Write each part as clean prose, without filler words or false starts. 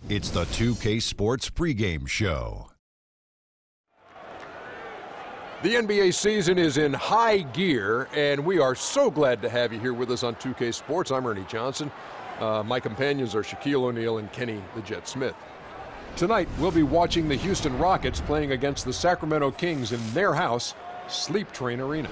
It's the 2K Sports pregame show. The NBA season is in high gear, and we are so glad to have you here with us on 2K Sports. I'm Ernie Johnson. My companions are Shaquille O'Neal and Kenny the Jet Smith. Tonight, we'll be watching the Houston Rockets playing against the Sacramento Kings in their house, Sleep Train Arena.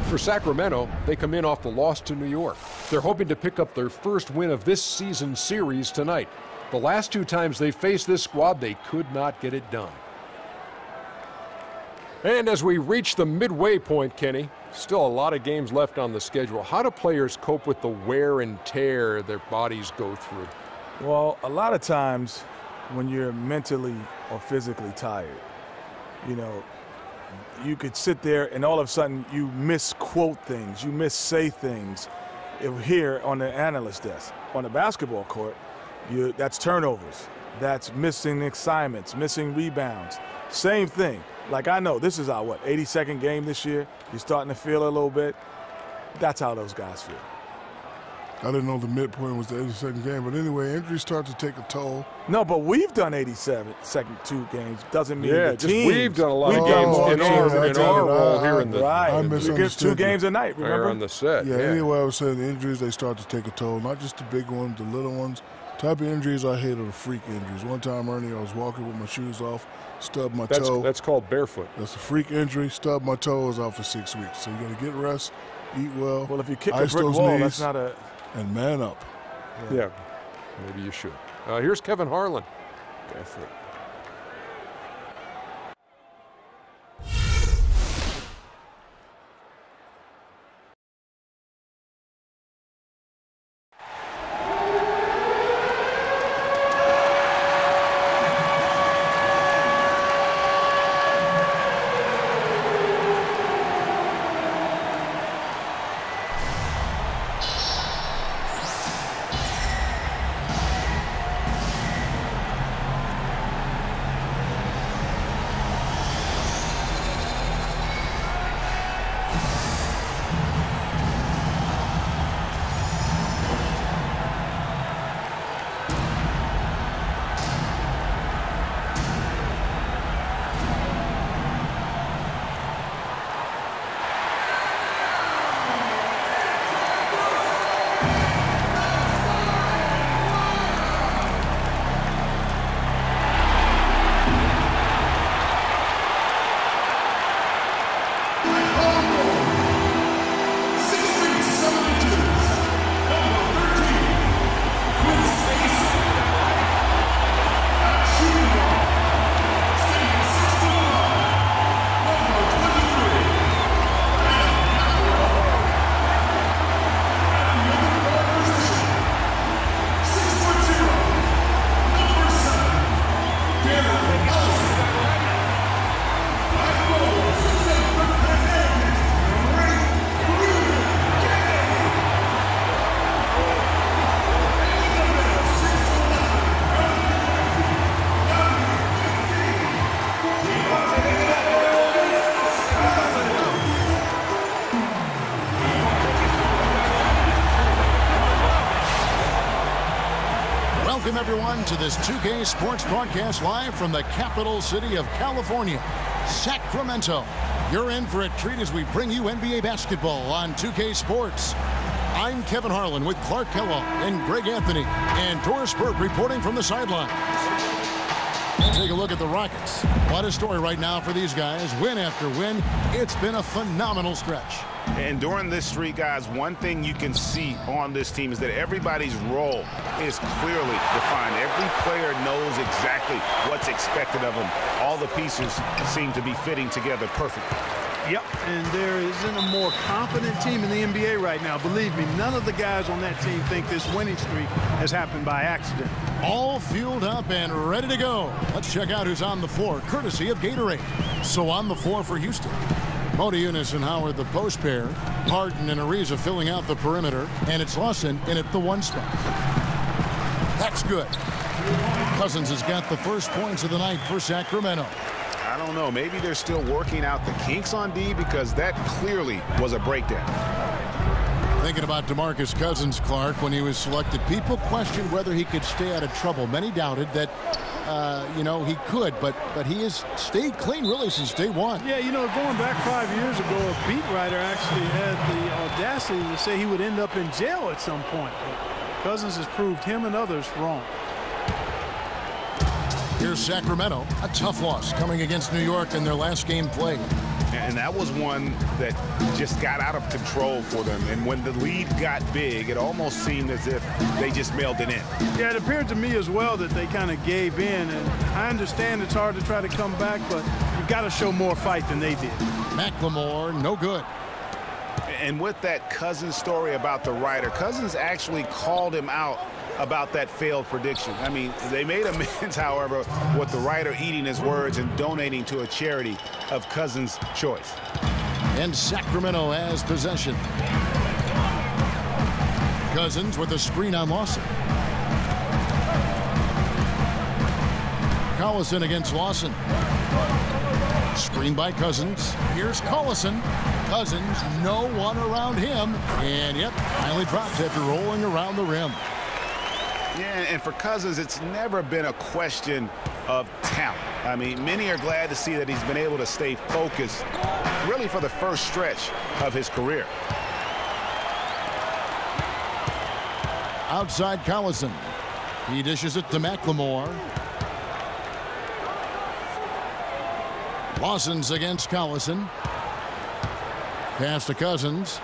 For Sacramento, they come in off the loss to New York. They're hoping to pick up their first win of this season's series tonight. The last two times they faced this squad, they could not get it done. And as we reach the midway point, Kenny, still a lot of games left on the schedule. How do players cope with the wear and tear their bodies go through? Well, a lot of times when you're mentally or physically tired, you know, you could sit there and all of a sudden you misquote things, you missay things here on the analyst desk. On the basketball court, that's turnovers, that's missing assignments, missing rebounds. Same thing. Like, I know this is our, 82nd game this year. You're starting to feel a little bit. That's how those guys feel. I didn't know the midpoint was the 82nd game, but anyway, injuries start to take a toll. No, but we've done 87 second two games. Doesn't mean the teams. We've done a lot of games in our role here in the right. We get 2 games a night, remember? On the set. Yeah, anyway, I was saying the injuries, they start to take a toll. Not just the big ones, the little ones. Type of injuries I hate are the freak injuries. One time, Ernie, I was walking with my shoes off, stubbed my toe. That's called barefoot. That's a freak injury. Stubbed my toe, is out for 6 weeks. So you got to get rest, eat well. Well, if you kick a brick wall, that's not a... And man up. Yeah, maybe you should. Here's Kevin Harlan. Barefoot. Welcome, everyone, to this 2K Sports broadcast live from the capital city of California, Sacramento. You're in for a treat as we bring you NBA basketball on 2K Sports. I'm Kevin Harlan with Clark Kellogg and Greg Anthony, and Doris Burke reporting from the sideline. Take a look at the Rockets. What a story right now for these guys. Win after win. It's been a phenomenal stretch. And during this streak, guys, one thing you can see on this team is that everybody's role is clearly defined. Every player knows exactly what's expected of them. All the pieces seem to be fitting together perfectly. Yep, and there isn't a more confident team in the NBA right now. Believe me, none of the guys on that team think this winning streak has happened by accident. All fueled up and ready to go. Let's check out who's on the floor, courtesy of Gatorade. So on the floor for Houston, Modiunas and Howard, the post pair. Harden and Ariza filling out the perimeter. And it's Lawson in at the 1 spot. That's good. Cousins has got the first points of the night for Sacramento. I don't know. Maybe they're still working out the kinks on D, because that clearly was a breakdown. Thinking about DeMarcus Cousins, Clark, when he was selected, people questioned whether he could stay out of trouble. Many doubted that, you know, he could, but he has stayed clean really since day one. Yeah, you know, going back 5 years ago, a beat writer actually had the audacity to say he would end up in jail at some point. But Cousins has proved him and others wrong. Here's Sacramento, a tough loss coming against New York in their last game played. And that was one that just got out of control for them. And when the lead got big, it almost seemed as if they just mailed it in. Yeah, it appeared to me as well that they kind of gave in. And I understand it's hard to try to come back, but you've got to show more fight than they did. McLemore, no good. And with that Cousins story about the writer, Cousins actually called him out about that failed prediction. I mean, they made amends, however, with the writer eating his words and donating to a charity of Cousins' choice. And Sacramento has possession. Cousins with a screen on Lawson. Collison against Lawson. Screen by Cousins. Here's Collison. Cousins, no one around him. And yep, finally drops after rolling around the rim. Yeah, and for Cousins, it's never been a question of talent. I mean, many are glad to see that he's been able to stay focused, really for the first stretch of his career. Outside Collison. He dishes it to McLemore. Lawson's against Collison. Pass to Cousins.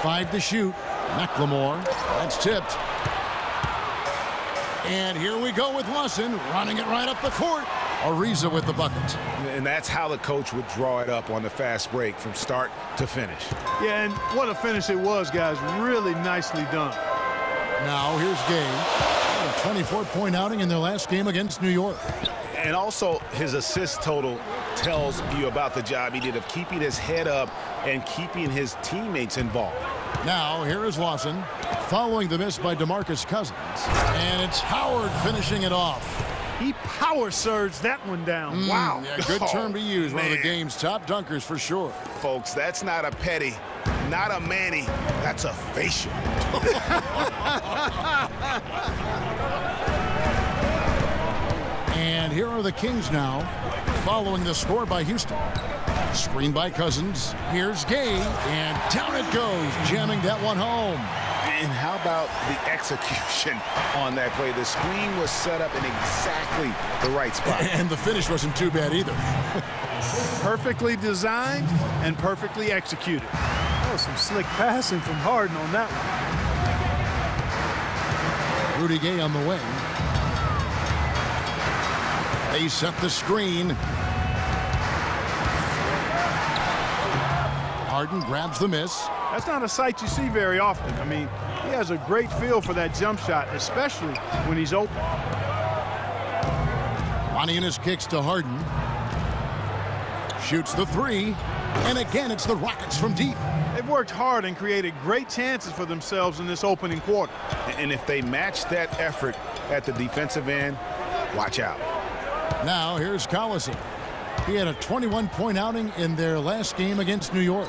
5 to shoot. McLemore. That's tipped. And here we go with Lawson running it right up the court. Ariza with the bucket. And that's how the coach would draw it up on the fast break from start to finish. Yeah, and what a finish it was, guys. Really nicely done. Now here's Gay. A 24-point outing in their last game against New York. And also his assist total tells you about the job he did of keeping his head up and keeping his teammates involved. Now here is Lawson following the miss by DeMarcus Cousins. And it's Howard finishing it off. He power surged that one down. Wow. Yeah, good term to use. One of the game's top dunkers for sure. Folks, that's not a petty, not a Manny, that's a facial. And here are the Kings now, following the score by Houston. Screen by Cousins. Here's Gay, and down it goes, jamming that one home. And how about the execution on that play? The screen was set up in exactly the right spot. And the finish wasn't too bad either. Perfectly designed and perfectly executed. That was some slick passing from Harden on that one. Rudy Gay on the wing. They set the screen. Harden grabs the miss. That's not a sight you see very often. I mean, he has a great feel for that jump shot, especially when he's open. Monianis kicks to Harden. Shoots the three. And again, it's the Rockets from deep. They've worked hard and created great chances for themselves in this opening quarter. And if they match that effort at the defensive end, watch out. Now here's Collison. He had a 21-point outing in their last game against New York.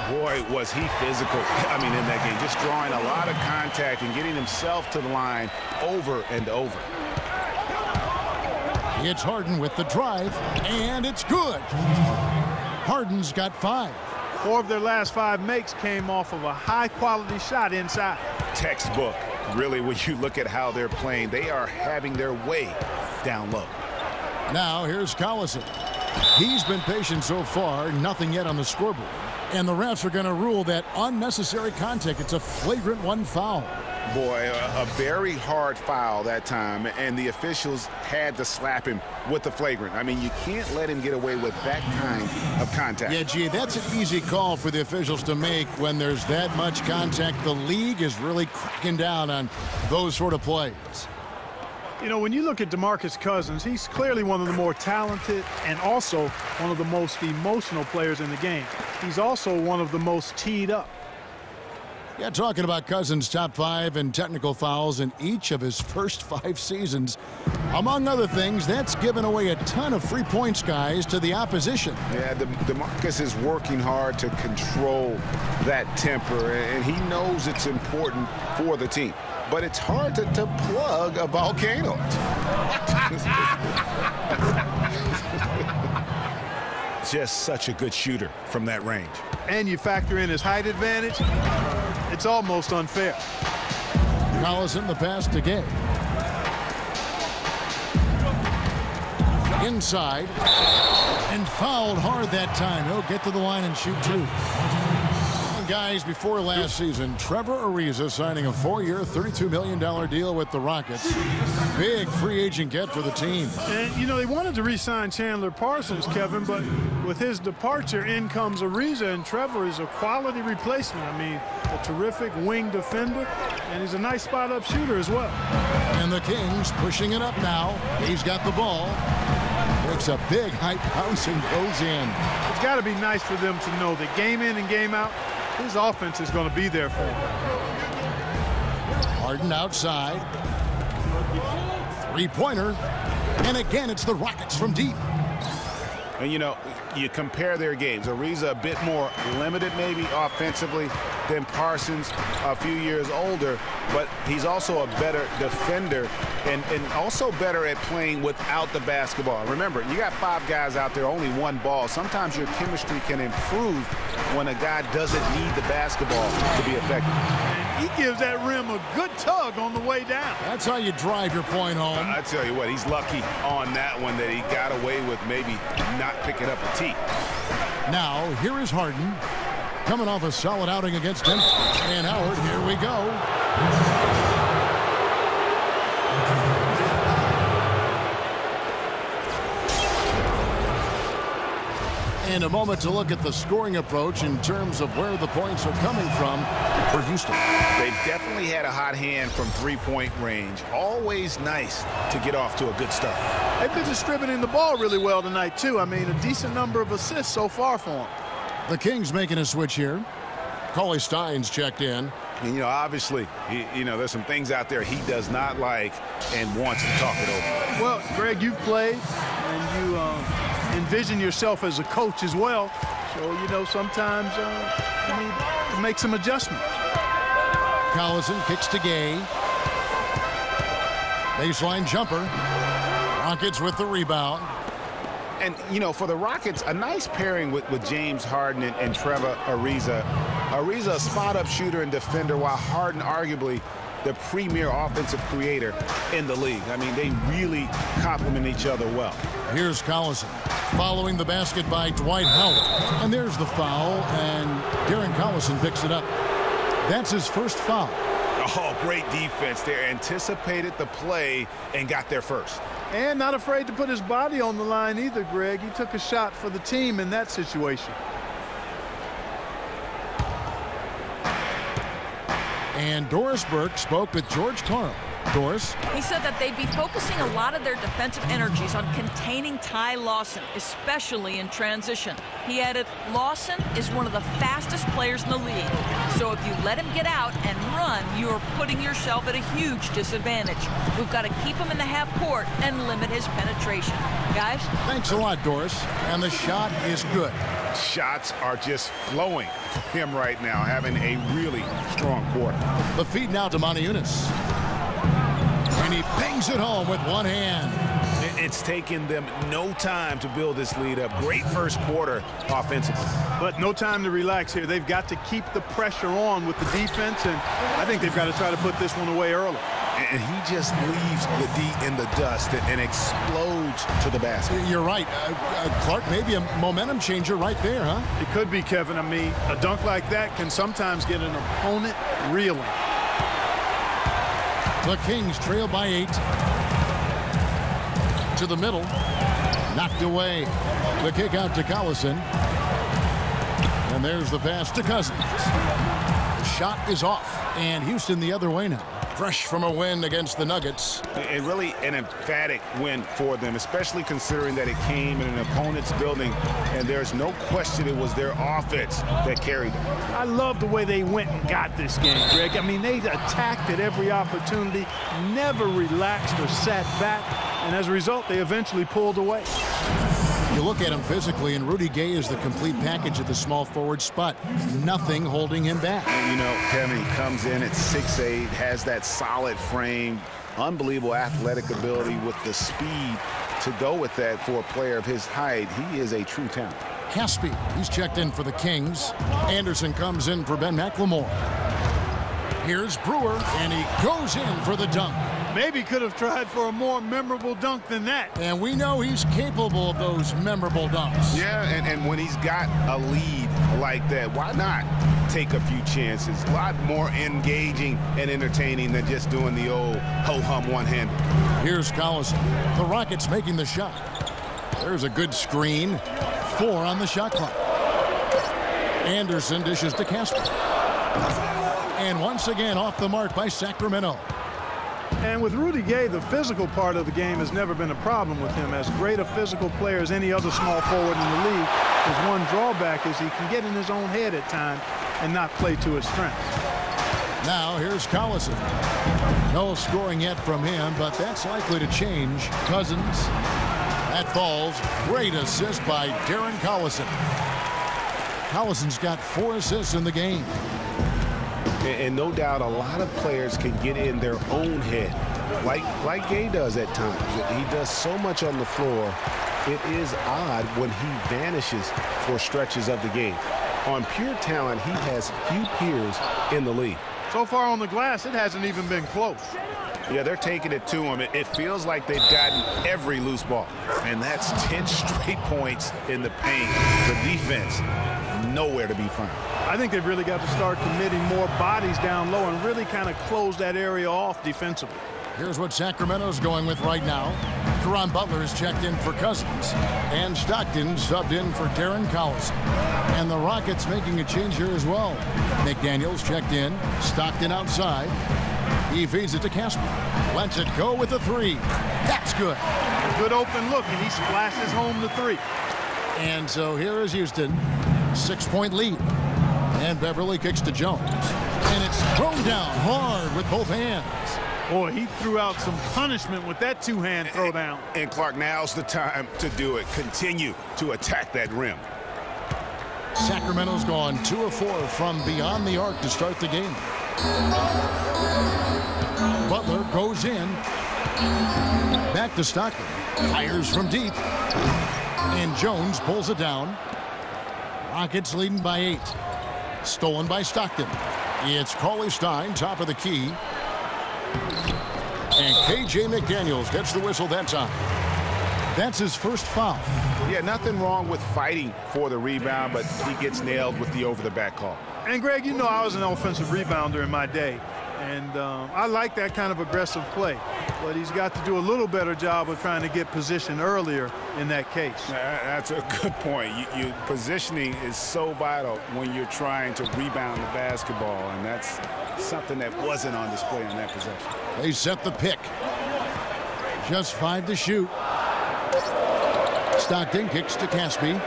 Boy, was he physical. I mean, in that game, just drawing a lot of contact and getting himself to the line over and over. It's Harden with the drive, and it's good. Harden's got 5. 4 of their last 5 makes came off of a high-quality shot inside. Textbook. Really, when you look at how they're playing, they are having their way down low. Now here's Collison. He's been patient so far, nothing yet on the scoreboard. And the refs are going to rule that unnecessary contact. It's a flagrant 1 foul. Boy, a very hard foul that time, and the officials had to slap him with the flagrant. I mean, you can't let him get away with that kind of contact. Yeah, gee, that's an easy call for the officials to make when there's that much contact. The league is really cracking down on those sort of plays. You know, when you look at DeMarcus Cousins, he's clearly one of the more talented and also one of the most emotional players in the game. He's also one of the most teed up. Yeah, talking about Cousins' top 5 in technical fouls in each of his first 5 seasons. Among other things, that's given away a ton of free points, guys, to the opposition. Yeah, DeMarcus is working hard to control that temper, and he knows it's important for the team. But it's hard to plug a volcano. Just such a good shooter from that range. And you factor in his height advantage, it's almost unfair. Collison, the pass to Gay. Inside. And fouled hard that time. He'll get to the line and shoot 2. Guys, before last season, Trevor Ariza signing a 4-year, $32 million deal with the Rockets. Big free agent get for the team. And, you know, they wanted to re-sign Chandler Parsons, Kevin, but with his departure, in comes Ariza, and Trevor is a quality replacement. I mean, a terrific wing defender, and he's a nice spot-up shooter as well. And the Kings pushing it up now. He's got the ball. Makes a big height bounce and goes in. It's got to be nice for them to know that game in and game out, his offense is going to be there for him. Harden outside. Three-pointer. And again, it's the Rockets from deep. And, you know, you compare their games. Ariza a bit more limited maybe offensively than Parsons, a few years older, but he's also a better defender and also better at playing without the basketball. Remember, you got 5 guys out there, only 1 ball. Sometimes your chemistry can improve when a guy doesn't need the basketball to be effective. And he gives that rim a good tug on the way down. That's how you drive your point home. I tell you what, he's lucky on that one that he got away with maybe not picking up a tee. Now, here is Harden. Coming off a solid outing against him. And Howard, here we go. And a moment to look at the scoring approach in terms of where the points are coming from for Houston. They've definitely had a hot hand from 3-point range. Always nice to get off to a good start. They've been distributing the ball really well tonight, too. I mean, a decent number of assists so far for them. The Kings making a switch here. Cauley Stein's checked in. And, you know, obviously, you know, there's some things out there he does not like and wants to talk it over. Well, Greg, you've played, and you envision yourself as a coach as well. So, you know, sometimes you need to make some adjustments. Collison kicks to Gay. Baseline jumper. Rockets with the rebound. And, you know, for the Rockets, a nice pairing with James Harden and Trevor Ariza. Ariza, a spot-up shooter and defender, while Harden arguably the premier offensive creator in the league. I mean, they really complement each other well. Here's Collison following the basket by Dwight Howard. And there's the foul, and Darren Collison picks it up. That's his first foul. Oh, great defense there. Anticipated the play and got there first. And not afraid to put his body on the line either, Greg. He took a shot for the team in that situation. And Doris Burke spoke with George Karl. Doris? He said that they'd be focusing a lot of their defensive energies on containing Ty Lawson, especially in transition. He added, Lawson is one of the fastest players in the league. So if you let him get out and run, you're putting yourself at a huge disadvantage. We've got to keep him in the half court and limit his penetration. Guys? Thanks a lot, Doris. And the shot is good. Shots are just flowing for him right now, having a really strong quarter. The feed now to Monty Eunice. And he bangs it home with one hand. It's taken them no time to build this lead up. Great first quarter offensively. But no time to relax here. They've got to keep the pressure on with the defense, and I think they've got to try to put this one away early. And he just leaves the D in the dust and explodes to the basket. You're right. Clark, maybe a momentum changer right there, huh? It could be, Kevin. I mean, a dunk like that can sometimes get an opponent reeling. The Kings trail by 8. To the middle. Knocked away. The kick out to Collison. And there's the pass to Cousins. The shot is off. And Houston the other way now. fresh from a win against the Nuggets. And really an emphatic win for them, especially considering that it came in an opponent's building, and there's no question it was their offense that carried them. I love the way they went and got this game, Greg. I mean, they attacked at every opportunity, never relaxed or sat back, and as a result, they eventually pulled away. You look at him physically, and Rudy Gay is the complete package at the small forward spot. Nothing holding him back. And, you know, Kevin, he comes in at 6'8", has that solid frame, unbelievable athletic ability with the speed to go with that for a player of his height. He is a true talent. Caspi, he's checked in for the Kings. Anderson comes in for Ben McLemore. Here's Brewer, and he goes in for the dunk. Maybe could have tried for a more memorable dunk than that. And we know he's capable of those memorable dunks. Yeah, and when he's got a lead like that, why not take a few chances? A lot more engaging and entertaining than just doing the old ho-hum one-handed. Here's Collison. The Rockets making the shot. There's a good screen. 4 on the shot clock. Anderson dishes to Casper. And once again off the mark by Sacramento. And with Rudy Gay, the physical part of the game has never been a problem with him. As great a physical player as any other small forward in the league, his one drawback is he can get in his own head at times and not play to his strengths. Now here's Collison. No scoring yet from him, but that's likely to change. Cousins. That falls. Great assist by Darren Collison. Collison's got 4 assists in the game. And no doubt a lot of players can get in their own head, like Gay does at times. He does so much on the floor, it is odd when he vanishes for stretches of the game. On pure talent, he has few peers in the league. So far on the glass, it hasn't even been close. Yeah, they're taking it to him. It feels like they've gotten every loose ball. And that's 10 straight points in the paint. The defense, nowhere to be found. I think they've really got to start committing more bodies down low and really kind of close that area off defensively. Here's what Sacramento's going with right now. Caron Butler is checked in for Cousins. And Stockton subbed in for Darren Collison. And the Rockets making a change here as well. McDaniels checked in. Stockton outside. He feeds it to Casper. Lets it go with the 3. That's good. A good open look, and he splashes home the 3. And so here is Houston. 6-point lead. And Beverly kicks to Jones. And it's thrown down hard with both hands. Boy, he threw out some punishment with that 2-hand throw down. And Clark, now's the time to do it. Continue to attack that rim. Sacramento's gone 2 of 4 from beyond the arc to start the game. Butler goes in. Back to Stockton. Fires from deep. And Jones pulls it down. Rockets leading by 8. Stolen by Stockton. It's Cauley Stein, top of the key. And K.J. McDaniels gets the whistle that time. That's his first foul. Yeah, nothing wrong with fighting for the rebound, but he gets nailed with the over-the-back call. And, Greg, you know I was an offensive rebounder in my day. And I like that kind of aggressive play. But he's got to do a little better job of trying to get position earlier in that case. That's a good point. Positioning is so vital when you're trying to rebound the basketball, and that's something that wasn't on display on that possession. They set the pick. Just 5 to shoot. Stockton kicks to Caspi.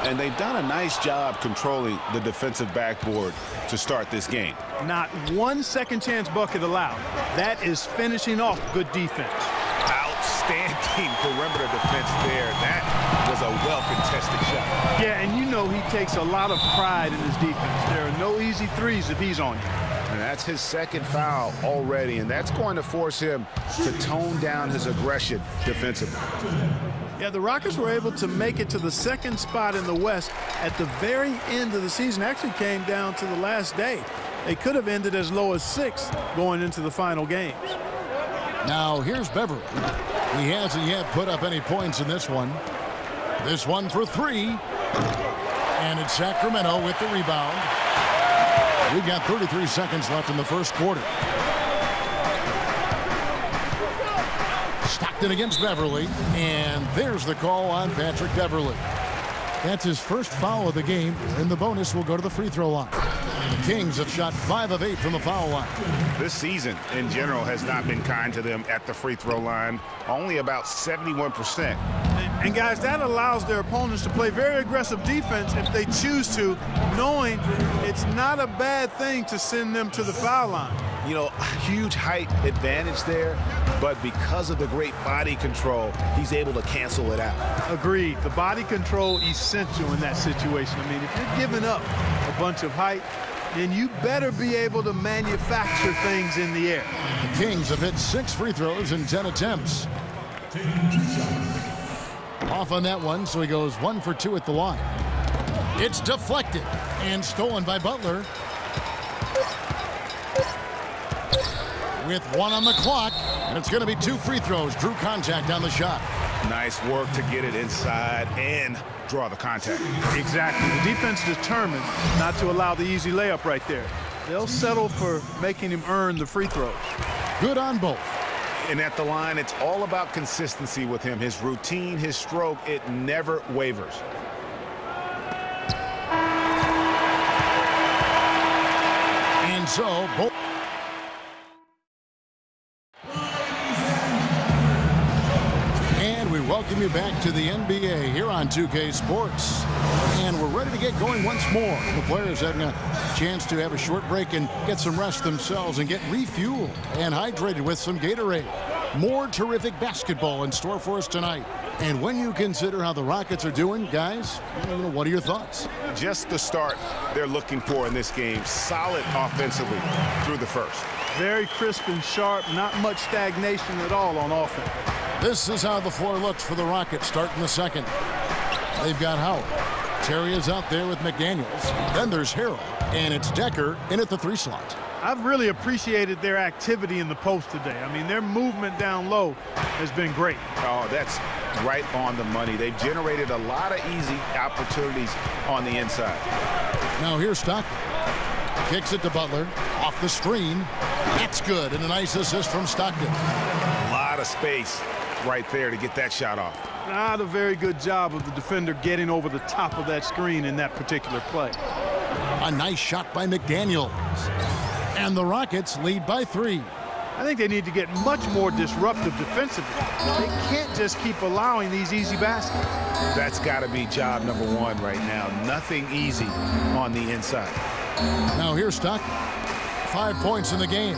And they've done a nice job controlling the defensive backboard to start this game. Not one second chance bucket allowed. That is finishing off good defense. Outstanding perimeter defense there. That was a well-contested shot. Yeah, and you know he takes a lot of pride in his defense. There are no easy threes if he's on you. And that's his second foul already, and that's going to force him to tone down his aggression defensively. Yeah, the Rockets were able to make it to the second spot in the West at the very end of the season. Actually came down to the last day. They could have ended as low as 6th going into the final games. Now here's Beverly. He hasn't yet put up any points in this one. This one for 3. And it's Sacramento with the rebound. We've got 33 seconds left in the first quarter. Stockton against Beverly, and there's the call on Patrick Beverly. That's his first foul of the game, and the bonus will go to the free throw line. The Kings have shot 5 of 8 from the foul line. This season, in general, has not been kind to them at the free throw line. Only about 71%. And guys, that allows their opponents to play very aggressive defense if they choose to, knowing it's not a bad thing to send them to the foul line. You know, huge height advantage there, but because of the great body control, he's able to cancel it out. Agreed. The body control essential in that situation. I mean, if you're giving up a bunch of height, then you better be able to manufacture things in the air. The Kings have hit 6 free throws in 10 attempts. Off on that one, so he goes 1 for 2 at the line. It's deflected and stolen by Butler. With 1 on the clock, and it's going to be 2 free throws. Drew contact on the shot. Nice work to get it inside and draw the contact. Exactly. The defense determined not to allow the easy layup right there. They'll settle for making him earn the free throws. Good on both. And at the line, it's all about consistency with him. His routine, his stroke, it never wavers. And so, both. And we welcome you back to the NBA here on 2K Sports. And we're ready to get going once more. The players having a chance to have a short break and get some rest themselves and get refueled and hydrated with some Gatorade. More terrific basketball in store for us tonight. And when you consider how the Rockets are doing, guys, what are your thoughts? Just the start they're looking for in this game. Solid offensively through the first. Very crisp and sharp, not much stagnation at all on offense. This is how the floor looks for the Rockets starting the second. They've got Howard. Terry is out there with McDaniels. Then there's Harrell, and it's Decker in at the 3 slot. I've really appreciated their activity in the post today. I mean, their movement down low has been great. Oh, that's right on the money. They've generated a lot of easy opportunities on the inside. Now here's Stockton. Kicks it to Butler. Off the screen. That's good, and a nice assist from Stockton. A lot of space right there to get that shot off. Not a very good job of the defender getting over the top of that screen in that particular play. A nice shot by McDaniels. And the Rockets lead by 3. I think they need to get much more disruptive defensively. They can't just keep allowing these easy baskets. That's got to be job number 1 right now. Nothing easy on the inside. Now here's Stockton. 5 points in the game.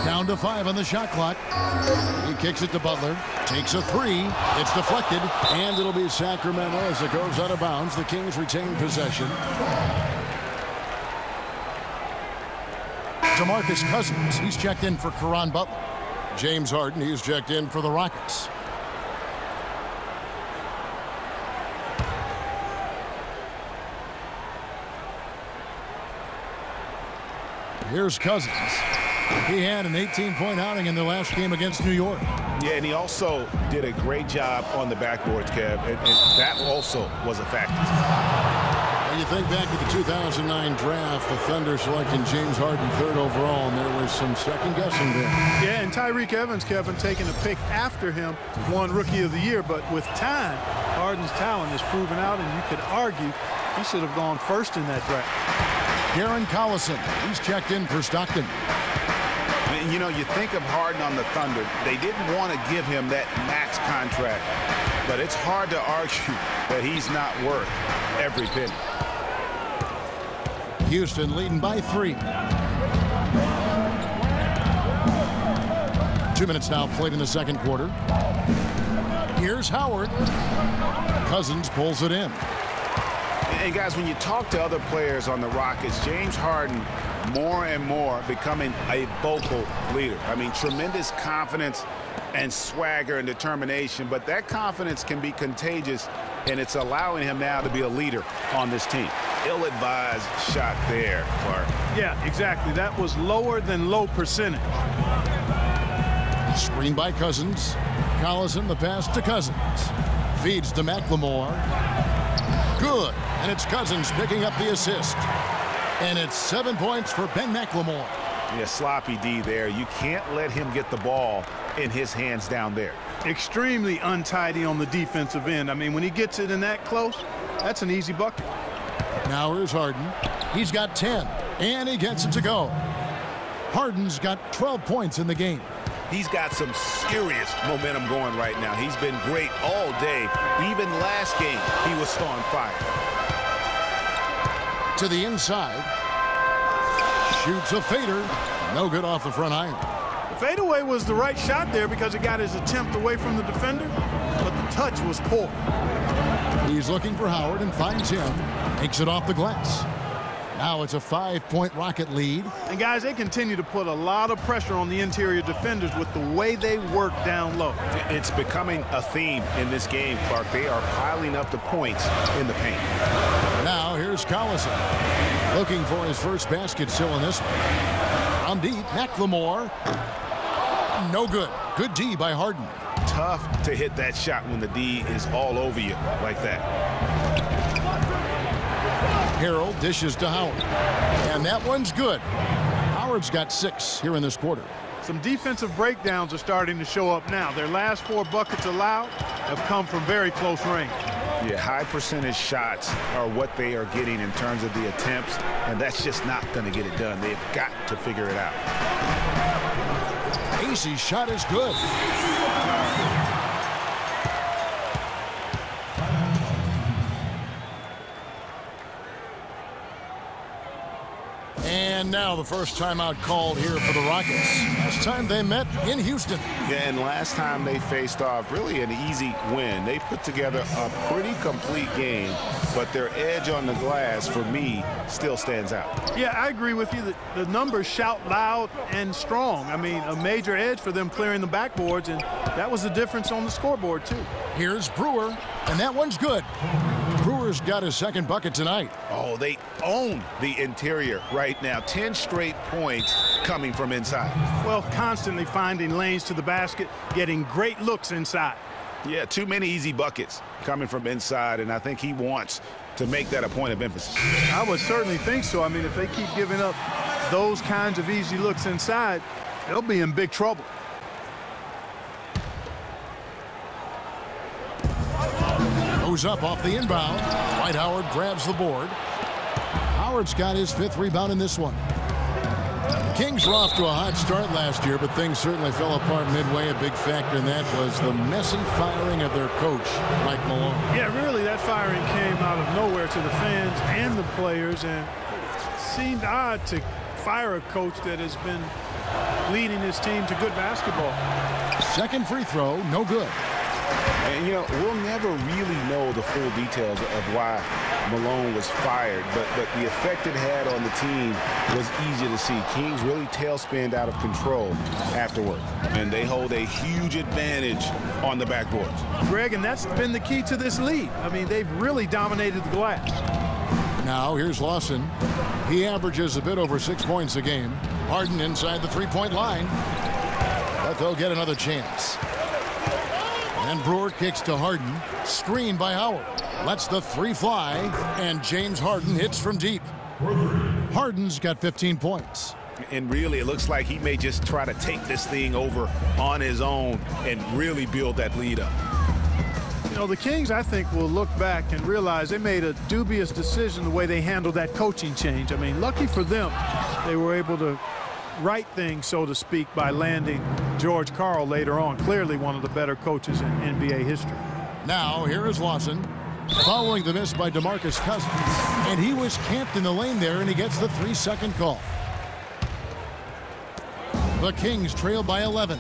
Down to 5 on the shot clock. He kicks it to Butler. Takes a 3. It's deflected. And it'll be Sacramento as it goes out of bounds. The Kings retain possession. DeMarcus Cousins, he's checked in for Caron Butler. James Harden, he's checked in for the Rockets. Here's Cousins. He had an 18-point outing in the last game against New York. Yeah, and he also did a great job on the backboards, Kev, and that also was a factor. When you think back to the 2009 draft, the Thunder selecting James Harden 3rd overall, and there was some second-guessing there. Yeah, and Tyreke Evans, Kevin, taking a pick after him, won Rookie of the Year. But with time, Harden's talent is proven out, and you could argue he should have gone first in that draft. Darren Collison, he's checked in for Stockton. You know, you think of Harden on the Thunder. They didn't want to give him that max contract, but it's hard to argue that he's not worth every penny. Houston leading by 3. 2 minutes now played in the second quarter. Here's Howard. Cousins pulls it in. And guys, when you talk to other players on the Rockets, James Harden more and more becoming a vocal leader. I mean, tremendous confidence and swagger and determination, but that confidence can be contagious, and it's allowing him now to be a leader on this team. Ill-advised shot there, Clark. Yeah, exactly. That was lower than low percentage. Screen by Cousins. Collison, the pass to Cousins. Feeds to McLemore. Good. And it's Cousins picking up the assist. And it's 7 points for Ben McLemore. Yeah, sloppy D there. You can't let him get the ball in his hands down there. Extremely untidy on the defensive end. I mean, when he gets it in that close, that's an easy bucket. Now here's Harden. He's got 10, and he gets it to go. Harden's got 12 points in the game. He's got some serious momentum going right now. He's been great all day. Even last game, he was so on fire. To the inside. Shoots a fader. No good off the front iron. The fadeaway was the right shot there because it got his attempt away from the defender, but the touch was poor. He's looking for Howard and finds him. Takes it off the glass. Now it's a 5-point Rocket lead. And guys, they continue to put a lot of pressure on the interior defenders with the way they work down low. It's becoming a theme in this game, Clark. They are piling up the points in the paint. Now here's Collison. Looking for his first basket still in this one. On deep, McLemore. No good. Good D by Harden. Tough to hit that shot when the D is all over you like that. Harrell dishes to Howard. And that one's good. Howard's got 6 here in this quarter. Some defensive breakdowns are starting to show up now. Their last 4 buckets allowed have come from very close range. Yeah, high percentage shots are what they are getting in terms of the attempts, and that's just not going to get it done. They've got to figure it out. Casey's shot is good. And now the first timeout called here for the Rockets. Last time they met in Houston. Yeah, and last time they faced off, really an easy win. They put together a pretty complete game, but their edge on the glass, for me, still stands out. Yeah, I agree with you. The numbers shout loud and strong. I mean, a major edge for them clearing the backboards, and that was the difference on the scoreboard, too. Here's Brewer, and that one's good. Brewer's got his second bucket tonight. Oh, they own the interior right now. 10 straight points coming from inside. Well, constantly finding lanes to the basket, getting great looks inside. Yeah, too many easy buckets coming from inside, and I think he wants to make that a point of emphasis. I would certainly think so. I mean, if they keep giving up those kinds of easy looks inside, they'll be in big trouble. Goes up off the inbound. Dwight Howard grabs the board. Howard's got his 5th rebound in this one. The Kings were off to a hot start last year, but things certainly fell apart midway. A big factor in that was the messy firing of their coach, Mike Malone. Yeah, really, that firing came out of nowhere to the fans and the players, and it seemed odd to fire a coach that has been leading his team to good basketball. Second free throw, no good. And, you know, we'll never really know the full details of why Malone was fired, but the effect it had on the team was easy to see. Kings really tailspinned out of control afterward, and they hold a huge advantage on the backboards. Greg, and that's been the key to this lead. I mean, they've really dominated the glass. Now here's Lawson. He averages a bit over 6 points a game. Harden inside the three-point line, but they'll get another chance. And Brewer kicks to Harden. Screen by Howard. Lets the 3 fly. And James Harden hits from deep. Harden's got 15 points. And really, it looks like he may just try to take this thing over on his own and really build that lead up. You know, the Kings, I think, will look back and realize they made a dubious decision the way they handled that coaching change. I mean, lucky for them, they were able to right things, so to speak, by landing George Karl later on. Clearly one of the better coaches in NBA history. Now here is Lawson following the miss by DeMarcus Cousins, and he was camped in the lane there, and he gets the 3-second call. The Kings trail by 11.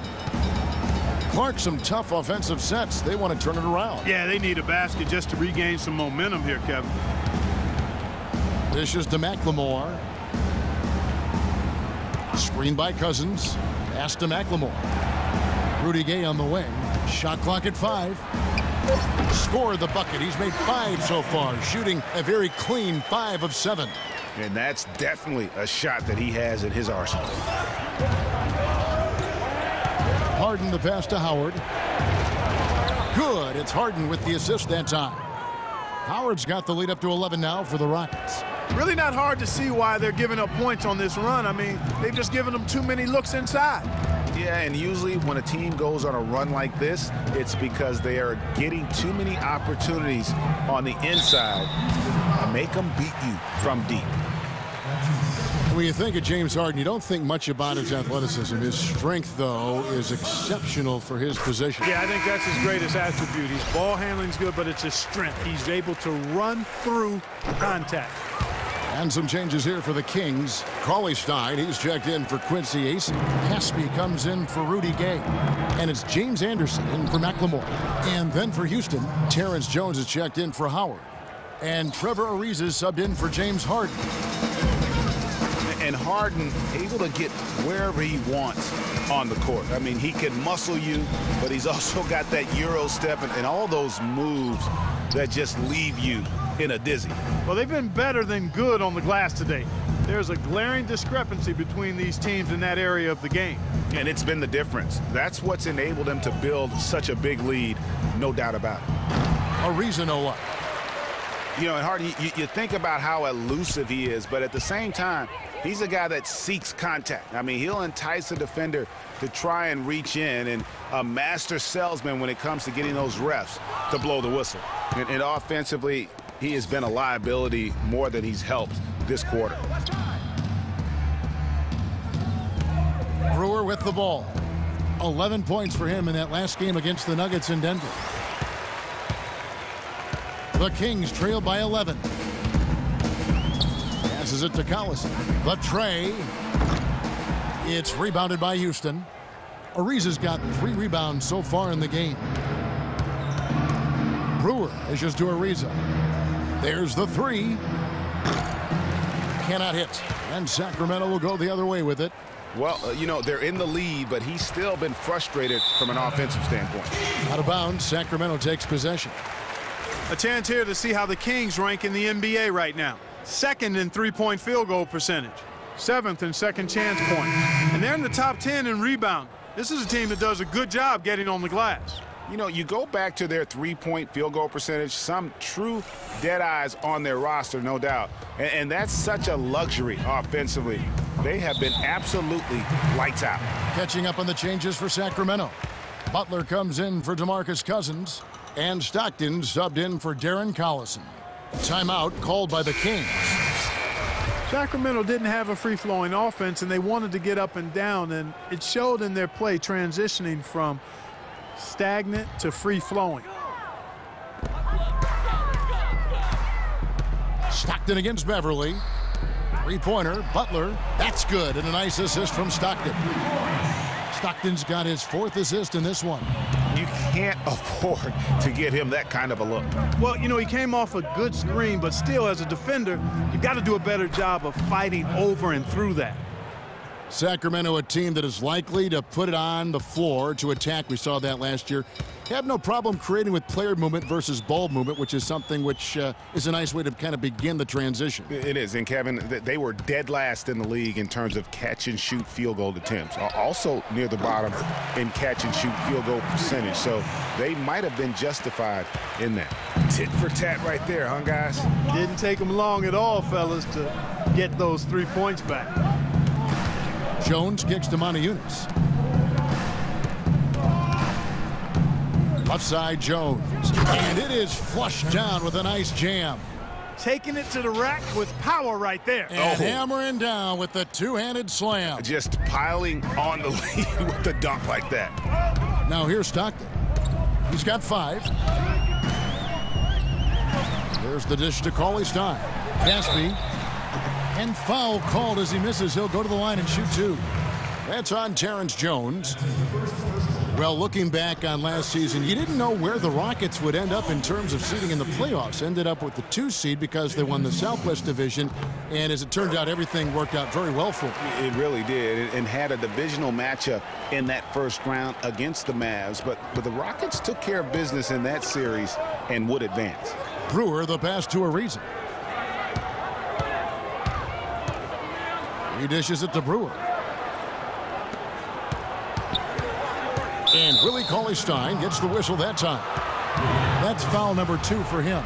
Clark, some tough offensive sets. They want to turn it around. Yeah, they need a basket just to regain some momentum here, Kevin. Dishes to McLemore. Screen by Cousins. Pass to McLemore. Rudy Gay on the wing. Shot clock at 5. Scored the bucket. He's made 5 so far, shooting a very clean 5 of 7. And that's definitely a shot that he has in his arsenal. Harden the pass to Howard. Good. It's Harden with the assist that time. Howard's got the lead up to 11 now for the Rockets. Really not hard to see why they're giving up points on this run. I mean, they've just given them too many looks inside. Yeah, and usually when a team goes on a run like this, it's because they are getting too many opportunities on the inside. make them beat you from deep. When you think of James Harden, you don't think much about his athleticism. His strength, though, is exceptional for his position. Yeah, I think that's his greatest attribute. His ball handling's good, but it's his strength. He's able to run through contact. And some changes here for the Kings. Cauley-Stein, he's checked in for Quincy Ace. Caspi comes in for Rudy Gay. And it's James Anderson in for McLemore. And then for Houston, Terrence Jones is checked in for Howard. And Trevor Ariza is subbed in for James Harden. And Harden able to get wherever he wants on the court. I mean, he can muscle you, but he's also got that Euro step and all those moves that just leave you in a dizzy. Well, they've been better than good on the glass today. There's a glaring discrepancy between these teams in that area of the game. And it's been the difference. That's what's enabled them to build such a big lead, no doubt about it. Ariza no luck. You know, and Harden, you think about how elusive he is, but at the same time, he's a guy that seeks contact. I mean, he'll entice a defender to try and reach in, and a master salesman when it comes to getting those refs to blow the whistle. And offensively, he has been a liability more than he's helped this quarter. Brewer with the ball. 11 points for him in that last game against the Nuggets in Denver. The Kings trail by 11. Passes it to Collison. The tray. It's rebounded by Houston. Ariza's got 3 rebounds so far in the game. Brewer issues to Ariza. There's the 3. Cannot hit. And Sacramento will go the other way with it. Well, you know, they're in the lead, but he's still been frustrated from an offensive standpoint. Out of bounds, Sacramento takes possession. A chance here to see how the Kings rank in the NBA right now. 2nd in three-point field goal percentage. 7th in second chance points. And they're in the top 10 in rebound. This is a team that does a good job getting on the glass. You know, you go back to their three-point field goal percentage, some true dead eyes on their roster, no doubt. And that's such a luxury offensively. They have been absolutely lights out. Catching up on the changes for Sacramento. Butler comes in for DeMarcus Cousins. And Stockton subbed in for Darren Collison. Timeout called by the Kings. Sacramento didn't have a free-flowing offense, and they wanted to get up and down, and it showed in their play transitioning from stagnant to free-flowing. Stockton against Beverly. 3-pointer, Butler. That's good, and a nice assist from Stockton. Stockton's got his 4th assist in this one. You can't afford to give him that kind of a look. Well, you know, he came off a good screen, but still, as a defender, you've got to do a better job of fighting over and through that. Sacramento, a team that is likely to put it on the floor to attack. We saw that last year. Have no problem creating with player movement versus ball movement, which is something which is a nice way to kind of begin the transition. It is, and Kevin, they were dead last in the league in terms of catch-and-shoot field goal attempts. Also near the bottom in catch-and-shoot field goal percentage, so they might have been justified in that. Tit for tat right there, huh, guys? Didn't take them long at all, fellas, to get those 3 points back. Jones kicks to Moniunas. Left side Jones. And it is flushed down with a nice jam. Taking it to the rack with power right there. And hammering down with the two-handed slam. Just piling on the lead with the dunk like that. Now here's Stockton. He's got 5. There's the dish to Cauley-Stein. Caspi. And foul called as he misses. He'll go to the line and shoot 2. That's on Terrence Jones. Well, looking back on last season, you didn't know where the Rockets would end up in terms of seeding in the playoffs. Ended up with the 2 seed because they won the Southwest Division. And as it turned out, everything worked out very well for them. It really did, and had a divisional matchup in that first round against the Mavs. But the Rockets took care of business in that series and would advance. Brewer, the pass to Ariza. He dishes it to Brewer. And Willie Cauley-Stein gets the whistle that time. That's foul number 2 for him.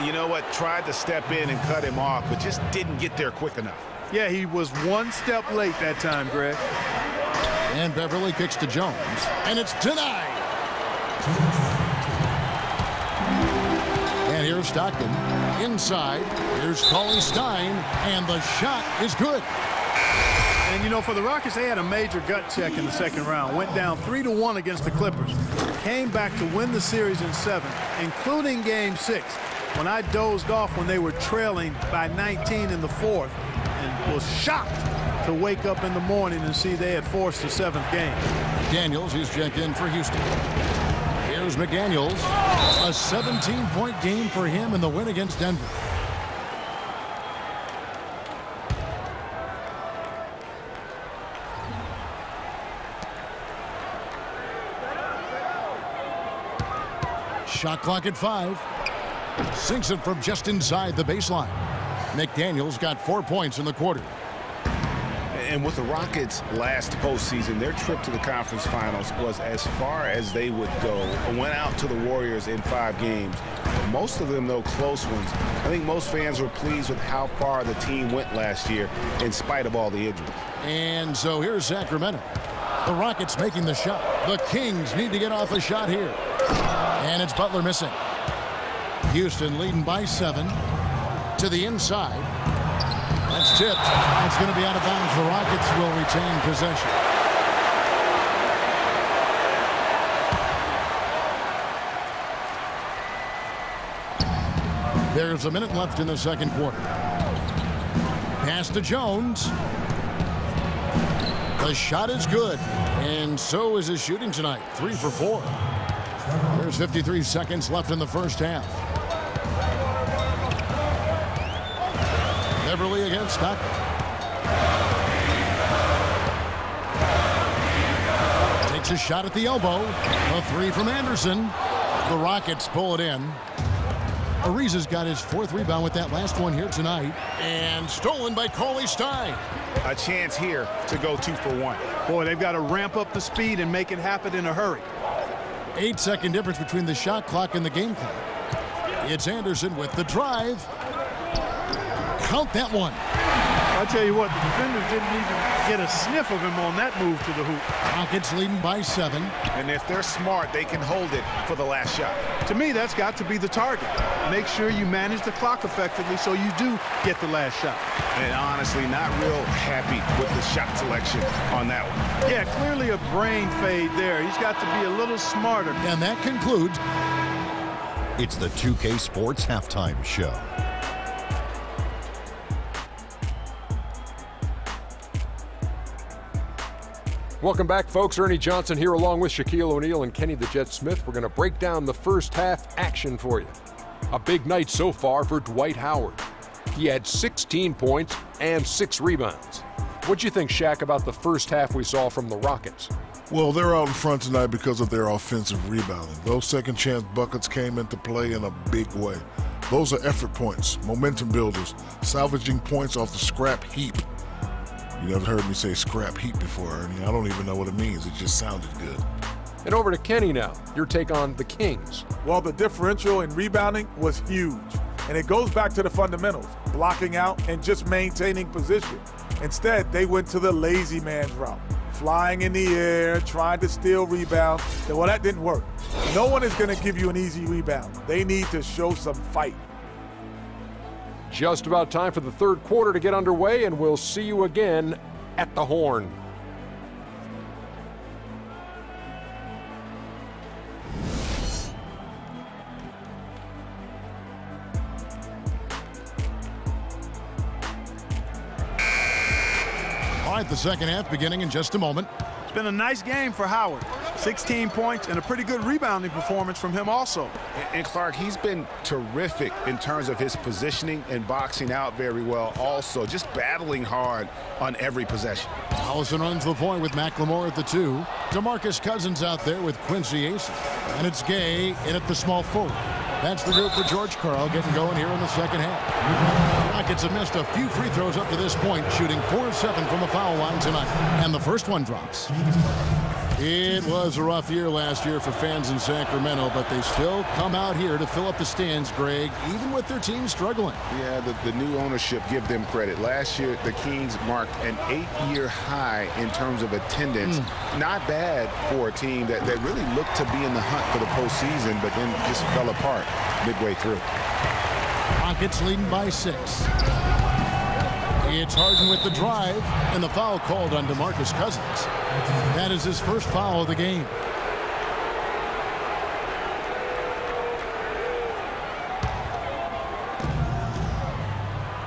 You know what? Tried to step in and cut him off, but just didn't get there quick enough. Yeah, he was 1 step late that time, Greg. And Beverly kicks to Jones. And it's denied. And here's Stockton inside. Here's Cauley Stein, and the shot is good. And, you know, for the Rockets, they had a major gut check in the second round. Went down 3-1 against the Clippers. Came back to win the series in 7, including Game 6, when I dozed off when they were trailing by 19 in the 4th and was shocked to wake up in the morning and see they had forced the 7th game. Daniels is checked in for Houston. Here's McDaniels. A 17-point game for him in the win against Denver. Shot clock at 5. Sinks it from just inside the baseline. McDaniels got 4 points in the quarter. And with the Rockets last postseason, their trip to the conference finals was as far as they would go. Went out to the Warriors in 5 games. Most of them, though, close ones. I think most fans were pleased with how far the team went last year in spite of all the injuries. And so here's Sacramento. The Rockets making the shot. The Kings need to get off a shot here. And it's Butler missing. Houston leading by 7 to the inside. That's tipped. It's going to be out of bounds. The Rockets will retain possession. There's a minute left in the second quarter. Pass to Jones. The shot is good. And so is his shooting tonight. 3 for 4. There's 53 seconds left in the first half. Beverly against Stockton. Takes a shot at the elbow. A 3 from Anderson. The Rockets pull it in. Ariza's got his 4th rebound with that last one here tonight. And stolen by Cauley Stein. A chance here to go 2 for 1. Boy, they've got to ramp up the speed and make it happen in a hurry. 8-second difference between the shot clock and the game clock. It's Anderson with the drive. Count that one. I'll tell you what, the defenders didn't even get a sniff of him on that move to the hoop. Rockets leading by 7. And if they're smart, they can hold it for the last shot. To me, that's got to be the target. Make sure you manage the clock effectively so you do get the last shot. And honestly, not real happy with the shot selection on that one. Yeah, clearly a brain fade there. He's got to be a little smarter. And that concludes. It's the 2K Sports Halftime Show. Welcome back, folks. Ernie Johnson here along with Shaquille O'Neal and Kenny the Jet Smith. We're going to break down the first half action for you. A big night so far for Dwight Howard. He had 16 points and 6 rebounds. What'd you think, Shaq, about the first half we saw from the Rockets? Well, they're out in front tonight because of their offensive rebounding. Those second chance buckets came into play in a big way. Those are effort points, momentum builders, salvaging points off the scrap heap. You never heard me say scrap heap before, Ernie. I don't even know what it means. It just sounded good. And over to Kenny now. Your take on the Kings. Well, the differential in rebounding was huge. And it goes back to the fundamentals, blocking out and just maintaining position. Instead, they went to the lazy man's route, flying in the air, trying to steal rebounds. Well, that didn't work. No one is going to give you an easy rebound. They need to show some fight. Just about time for the third quarter to get underway, and we'll see you again at the Horn. All right, the second half beginning in just a moment. It's been a nice game for Howard. 16 points and a pretty good rebounding performance from him also. And Clark, he's been terrific in terms of his positioning and boxing out very well also, just battling hard on every possession. Allison runs the point with McLemore at the 2. DeMarcus Cousins out there with Quincy Ace. And it's Gay in at the small forward. That's the group for George Karl getting going here in the second half. The Rockets have missed a few free throws up to this point, shooting 4 of 7 from the foul line tonight. And the first one drops. It was a rough year last year for fans in Sacramento, but they still come out here to fill up the stands, Greg, even with their team struggling. Yeah, the new ownership, give them credit. Last year, the Kings marked an 8-year high in terms of attendance. Not bad for a team that really looked to be in the hunt for the postseason, but then just fell apart midway through. Rockets leading by 6. It's Harden with the drive, and the foul called on DeMarcus Cousins. That is his first foul of the game.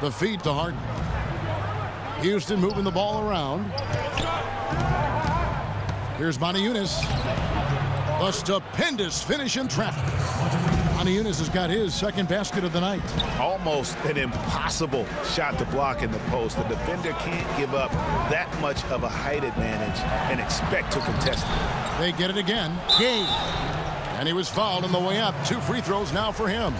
The feed to Harden. Houston moving the ball around. Here's Moniunas. A stupendous finish in traffic. Moniunas has got his second basket of the night. Almost an impossible shot to block in the post. The defender can't give up that much of a height advantage and expect to contest it. They get it again. Gay. And he was fouled on the way up. 2 free throws now for him.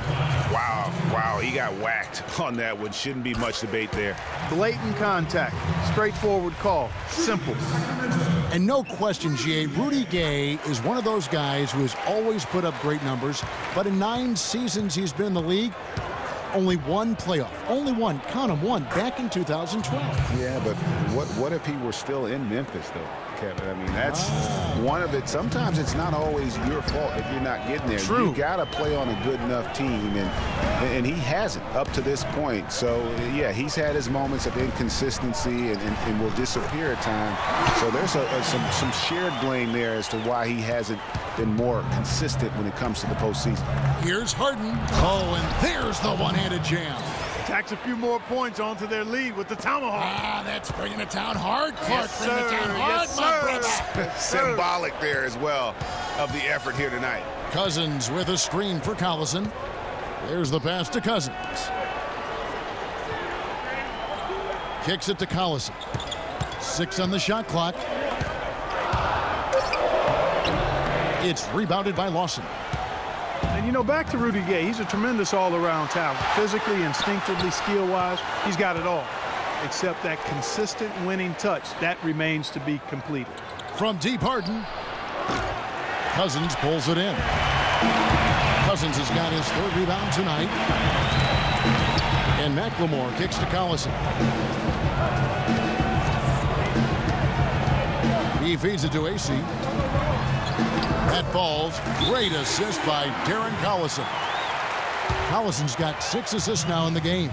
Wow, he got whacked on that one. Shouldn't be much debate there. Blatant contact. Straightforward call. Simple. And no question, G.A., Rudy Gay is one of those guys who has always put up great numbers, but in 9 seasons he's been in the league, only one playoff. Only one. Count him, one. Back in 2012. Yeah, but what if he were still in Memphis, though, Kevin? I mean, that's one of it. Sometimes it's not always your fault if you're not getting there. True. You got to play on a good enough team, and he hasn't up to this point. So, yeah, he's had his moments of inconsistency and will disappear at times. So there's some shared blame there as to why he hasn't been more consistent when it comes to the postseason. Here's Harden. Oh, and there's the one-handed jam. Tacks a few more points onto their lead with the tomahawk. That's bringing it down hard. Clark, Yes, bring it down hard, yes, my brother. Symbolic there as well of the effort here tonight. Cousins with a screen for Collison. There's the pass to Cousins. Kicks it to Collison. 6 on the shot clock. It's rebounded by Lawson. And, you know, back to Rudy Gay, he's a tremendous all-around talent. Physically, instinctively, skill-wise, he's got it all. Except that consistent winning touch, that remains to be completed. From deep, Harden. Cousins pulls it in. Cousins has got his 3rd rebound tonight. And McLemore kicks to Collison. He feeds it to AC. That falls. Great assist by Darren Collison. Collison's got 6 assists now in the game.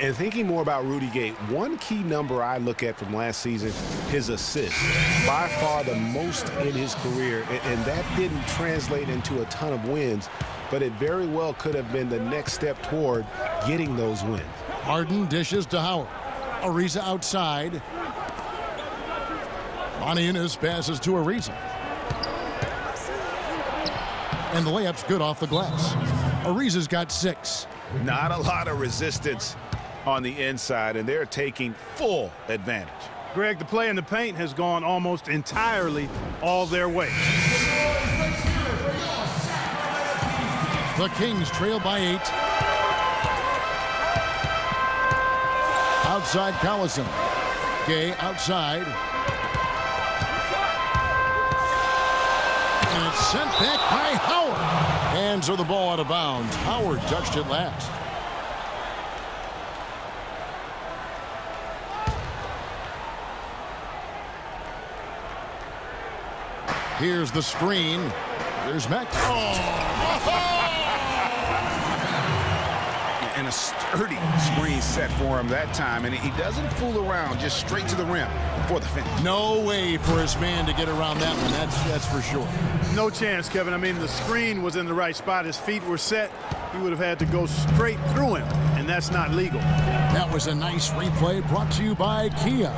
And thinking more about Rudy Gay, one key number I look at from last season, his assists. By far the most in his career, and that didn't translate into a ton of wins, but it very well could have been the next step toward getting those wins. Harden dishes to Howard. Ariza outside. Moniunas passes to Ariza. And the layup's good off the glass. Ariza's got 6. Not a lot of resistance on the inside, and they're taking full advantage. Greg, the play in the paint has gone almost entirely all their way. The Kings trail by 8. Outside Collison. Gay outside. And it's sent back by Howard. Hands are the ball out of bounds. Howard touched it last. Here's the screen. There's Mac. And a sturdy screen set for him that time, and he doesn't fool around, just straight to the rim for the finish. No way for his man to get around that one. That's for sure. No chance, Kevin. I mean, the screen was in the right spot. His feet were set. He would have had to go straight through him, and that's not legal. That was a nice replay brought to you by Kia.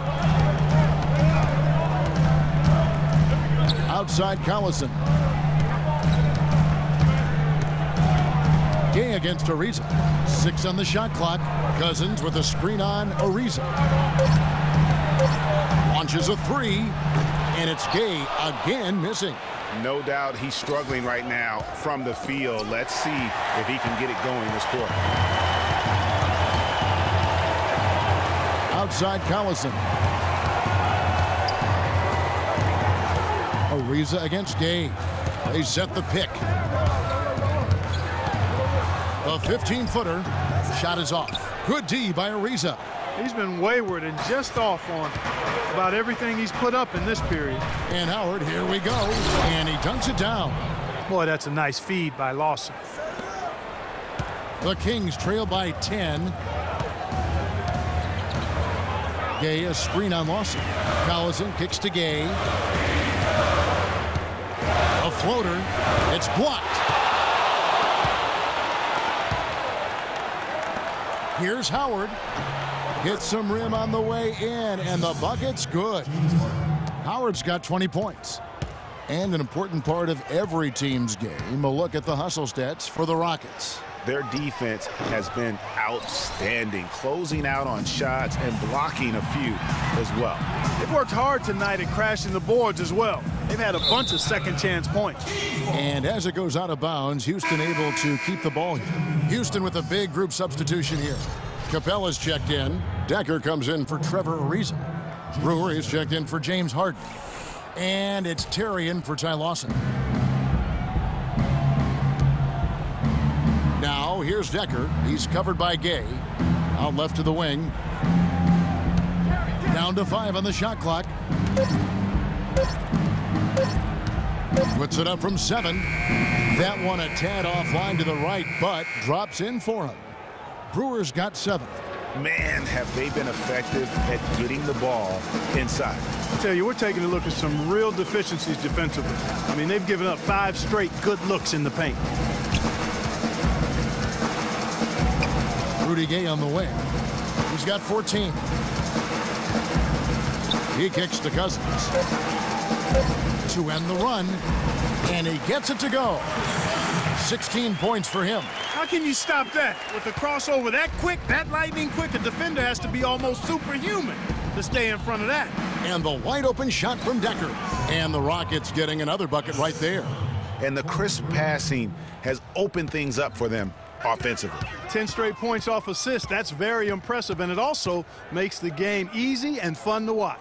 Outside Collison. Gay against Ariza. 6 on the shot clock. Cousins with a screen on Ariza. Launches a 3, and it's Gay again missing. No doubt he's struggling right now from the field. Let's see if he can get it going this quarter. Outside Collison. Ariza against Gay. They set the pick. A 15-footer. Shot is off. Good D by Ariza. He's been wayward and just off on about everything he's put up in this period. And Howard, here we go. And he dunks it down. Boy, that's a nice feed by Lawson. The Kings trail by 10. Gay, a screen on Lawson. Collison kicks to Gay. A floater. It's blocked. Here's Howard. Hits some rim on the way in, and the bucket's good. Howard's got 20 points. And an important part of every team's game, a look at the hustle stats for the Rockets. Their defense has been outstanding, closing out on shots and blocking a few as well. They've worked hard tonight at crashing the boards as well. They've had a bunch of second chance points. And as it goes out of bounds, Houston able to keep the ball here. Houston with a big group substitution here. Capella's checked in. Decker comes in for Trevor Ariza. Brewer is checked in for James Harden. And it's Terry in for Ty Lawson. Now here's Decker. He's covered by Gay. Out left to the wing. Down to 5 on the shot clock. Puts it up from 7. That one a tad offline to the right, but drops in for him. Brewer's got 7. Man, have they been effective at getting the ball inside. I tell you, we're taking a look at some real deficiencies defensively. I mean, they've given up 5 straight good looks in the paint. Rudy Gay on the wing. He's got 14. He kicks to Cousins to end the run, and he gets it to go. 16 points for him. How can you stop that? With the crossover that quick, that lightning quick, a defender has to be almost superhuman to stay in front of that. And the wide open shot from Decker. And the Rockets getting another bucket right there. And the crisp passing has opened things up for them offensively. 10 straight points off assists. That's very impressive, and it also makes the game easy and fun to watch.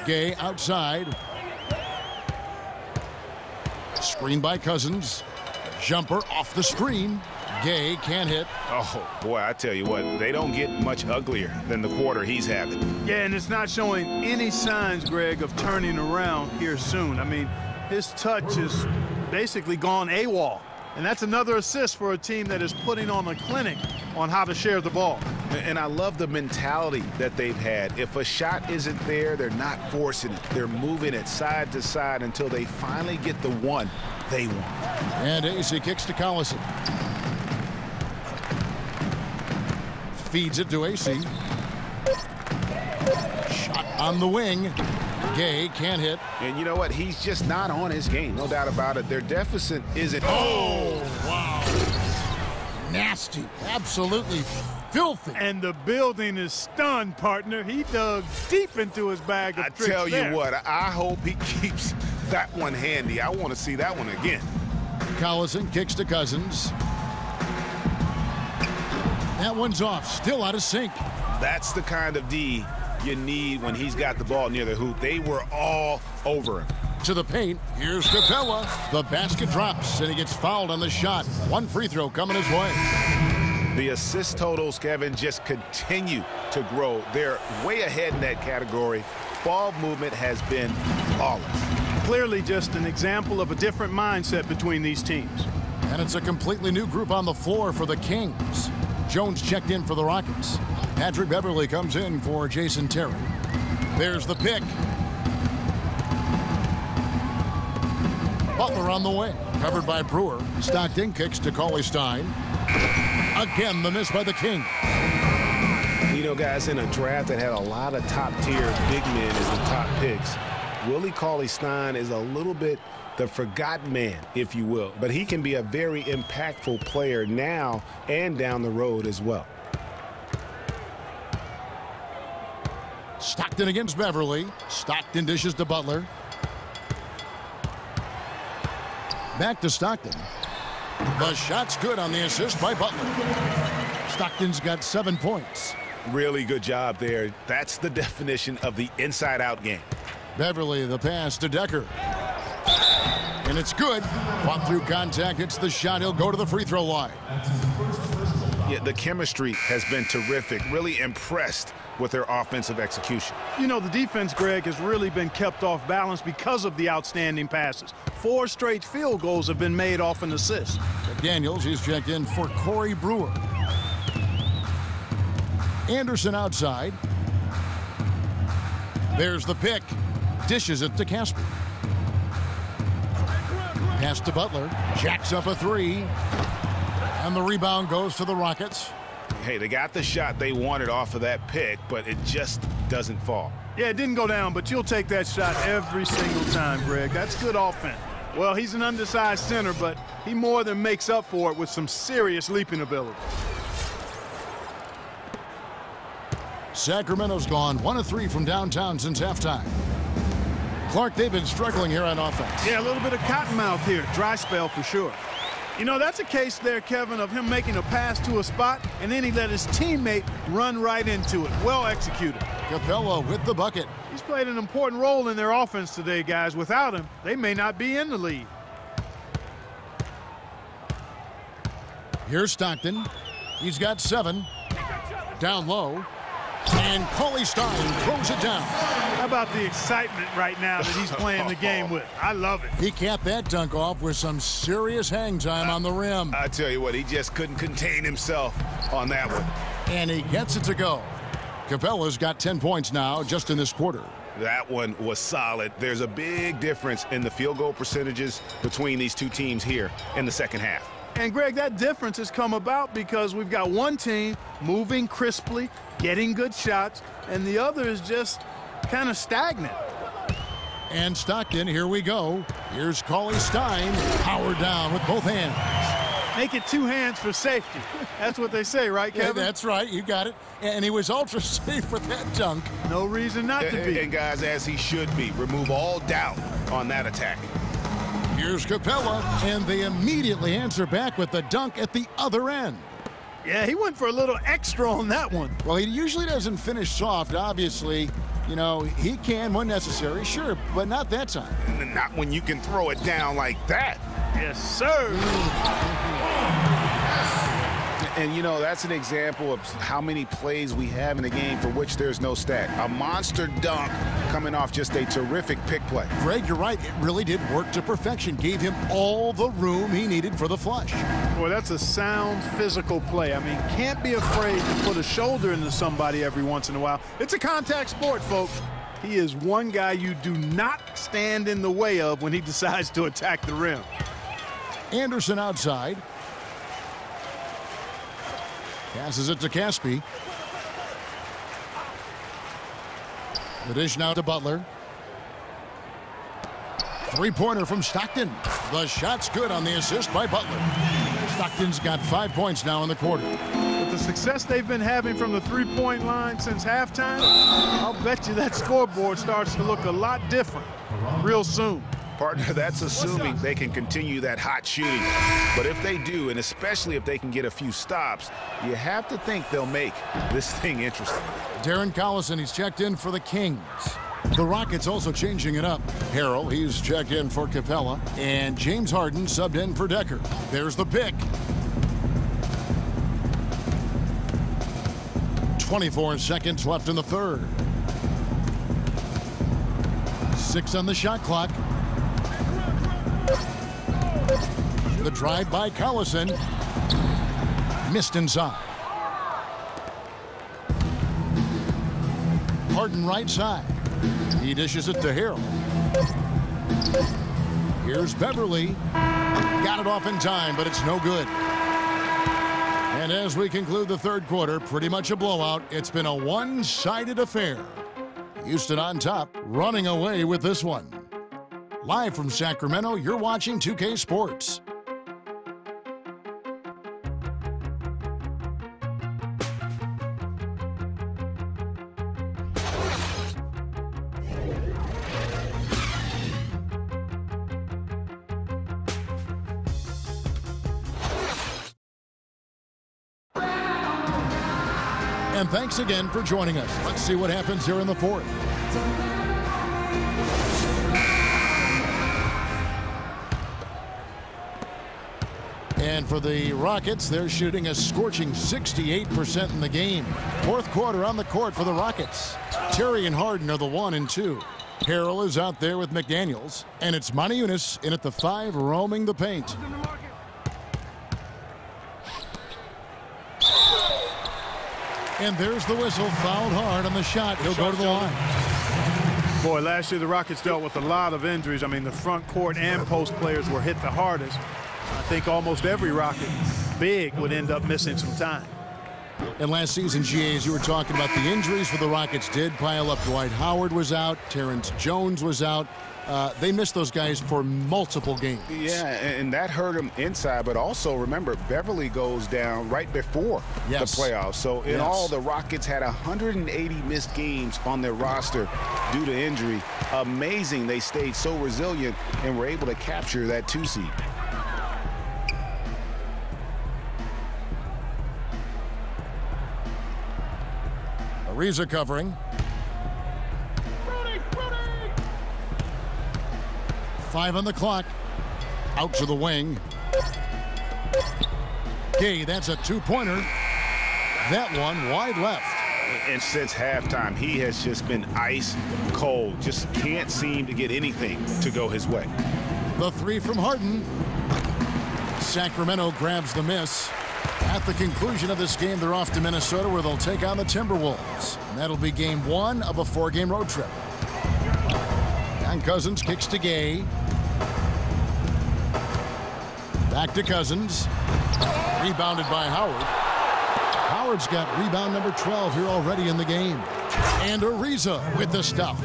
Gay outside. Screen by Cousins. Jumper off the screen. Gay can't hit. Oh, boy, I tell you what, they don't get much uglier than the quarter he's having. Yeah, and it's not showing any signs, Greg, of turning around here soon. I mean, his touch is basically gone AWOL. And that's another assist for a team that is putting on a clinic on how to share the ball. And I love the mentality that they've had. If a shot isn't there, they're not forcing it. They're moving it side to side until they finally get the one they want. And AC kicks to Collison. Feeds it to AC. Shot on the wing. Gay can't hit. And you know what? He's just not on his game. No doubt about it. Their deficit isn't. Oh, wow. Nasty. Absolutely filthy. And the building is stunned, partner. He dug deep into his bag of tricks. I tell there. you what, I hope he keeps that one handy. I want to see that one again. Collison kicks to Cousins. That one's off. Still out of sync. That's the kind of D you need when he's got the ball near the hoop. They were all over him. To the paint. Here's Capella. The basket drops, and he gets fouled on the shot. One free throw coming his way. The assist totals, Kevin, just continue to grow. They're way ahead in that category. Ball movement has been flawless. Clearly just an example of a different mindset between these teams. And it's a completely new group on the floor for the Kings. Jones checked in for the Rockets. Patrick Beverly comes in for Jason Terry. There's the pick. Butler on the wing. Covered by Brewer. Stockton kicks to Cauley Stein. Again, the miss by the King. You know, guys, in a draft that had a lot of top-tier big men as the top picks, Willie Cauley-Stein is a little bit the forgotten man, if you will. But he can be a very impactful player now and down the road as well. Stockton against Beverly. Stockton dishes to Butler. Back to Stockton. The shot's good on the assist by Butler. Stockton's got 7 points. Really good job there. That's the definition of the inside-out game. Beverly, the pass to Decker. And it's good. Fought through contact. It's the shot. He'll go to the free throw line. Yeah, the chemistry has been terrific. Really impressed with their offensive execution. You know, the defense, Greg, has really been kept off balance because of the outstanding passes. 4 straight field goals have been made off an assist. Daniels is checked in for Corey Brewer. Anderson outside. There's the pick. Dishes it to Casper. Pass to Butler. Jacks up a 3. And the rebound goes to the Rockets. Hey, they got the shot they wanted off of that pick, but it just doesn't fall. Yeah, it didn't go down, but you'll take that shot every single time, Greg. That's good offense. Well, he's an undersized center, but he more than makes up for it with some serious leaping ability. Sacramento's gone 1 of 3 from downtown since halftime. Clark, they've been struggling here on offense. Yeah, a little bit of cottonmouth here. Dry spell for sure. You know, that's a case there, Kevin, of him making a pass to a spot, and then he let his teammate run right into it. Well executed. Capella with the bucket. He's played an important role in their offense today, guys. Without him, they may not be in the lead. Here's Stockton. He's got 7. Down low. And Cauley Stein throws it down. How about the excitement right now that he's playing the game with? I love it. He capped that dunk off with some serious hang time on the rim. I tell you what, he just couldn't contain himself on that one. And he gets it to go. Capella's got 10 points now just in this quarter. That one was solid. There's a big difference in the field goal percentages between these two teams here in the second half. And, Greg, that difference has come about because we've got one team moving crisply, getting good shots, and the other is just kind of stagnant. And Stockton, here we go. Here's Cauley Stein, powered down with both hands. Make it 2 hands for safety. That's what they say, right, Kevin? Yeah, that's right. You got it. And he was ultra safe with that dunk. No reason not to be. And, guys, as he should be. Remove all doubt on that attack. Here's Capella, and they immediately answer back with the dunk at the other end. Yeah, he went for a little extra on that one. Well, he usually doesn't finish soft, obviously. You know, he can when necessary, sure, but not that time. Not when you can throw it down like that. Yes, sir. And, you know, that's an example of how many plays we have in the game for which there's no stat. A monster dunk coming off just a terrific pick play. Greg, you're right. It really did work to perfection. Gave him all the room he needed for the flush. Boy, that's a sound physical play. I mean, can't be afraid to put a shoulder into somebody every once in a while. It's a contact sport, folks. He is one guy you do not stand in the way of when he decides to attack the rim. Anderson outside. Passes it to Caspi. The dish now to Butler. 3-pointer from Stockton. The shot's good on the assist by Butler. Stockton's got 5 points now in the quarter. With the success they've been having from the three-point line since halftime, I'll bet you that scoreboard starts to look a lot different real soon. Partner, that's assuming they can continue that hot shooting. But if they do, and especially if they can get a few stops, you have to think they'll make this thing interesting. Darren Collison, he's checked in for the Kings. The Rockets also changing it up. Harrell, he's checked in for Capella. And James Harden subbed in for Decker. There's the pick. 24 seconds left in the third. 6 on the shot clock. The drive by Collison. Missed inside. Harden right side. He dishes it to Harrell. Here's Beverly. Got it off in time, but it's no good. And as we conclude the third quarter, pretty much a blowout. It's been a one-sided affair. Houston on top, running away with this one. Live from Sacramento, you're watching 2K Sports. And thanks again for joining us. Let's see what happens here in the fourth. And And for the Rockets, they're shooting a scorching 68% in the game. Fourth quarter on the court for the Rockets. Terry and Harden are the 1 and 2. Harrell is out there with McDaniels. And it's Moniunas in at the 5, roaming the paint. And there's the whistle. Fouled hard on the shot. He'll go to the line. Boy, last year the Rockets dealt with a lot of injuries. I mean, the front court and post players were hit the hardest. I think almost every Rocket big would end up missing some time. And last season, GA, as you were talking about, the injuries for the Rockets did pile up. Dwight Howard was out. Terrence Jones was out. They missed those guys for multiple games. Yeah, and that hurt them inside. But also, remember, Beverly goes down right before the playoffs. So in all, the Rockets had 180 missed games on their roster due to injury. Amazing they stayed so resilient and were able to capture that 2 seed. Ariza covering. 5 on the clock. Out to the wing. Gay, that's a 2-pointer. That one wide left. And since halftime, he has just been ice cold. Just can't seem to get anything to go his way. The 3 from Harden. Sacramento grabs the miss. At the conclusion of this game, they're off to Minnesota, where they'll take on the Timberwolves. And that'll be game 1 of a 4-game road trip. And Cousins kicks to Gay. Back to Cousins. Rebounded by Howard. Howard's got rebound number 12 here already in the game. And Ariza with the stuff.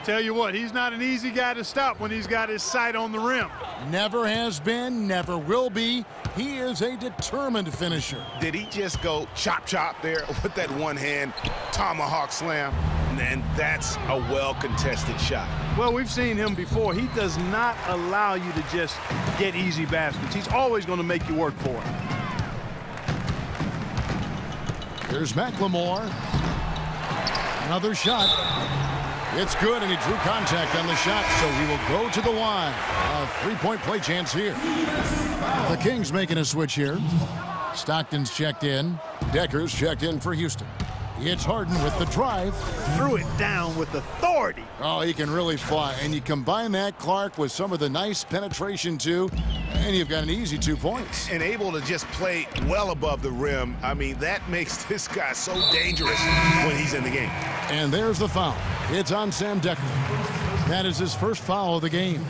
Tell you what, he's not an easy guy to stop when he's got his sight on the rim. Never has been, never will be. He is a determined finisher. Did he just go chop there with that one-hand tomahawk slam? And that's a well-contested shot. Well, we've seen him before. He does not allow you to just get easy baskets. He's always going to make you work for it. Here's McLemore. Another shot. It's good, and he drew contact on the shot, so he will go to the line. A 3-point play chance here. The Kings making a switch here. Stockton's checked in. Decker's checked in for Houston. It's Harden with the drive. Threw it down with authority. Oh, he can really fly. And you combine that, Clark, with some of the nice penetration, too, and you've got an easy 2 points. And able to just play well above the rim. I mean, that makes this guy so dangerous when he's in the game. And there's the foul. It's on Sam Decker. That is his first foul of the game.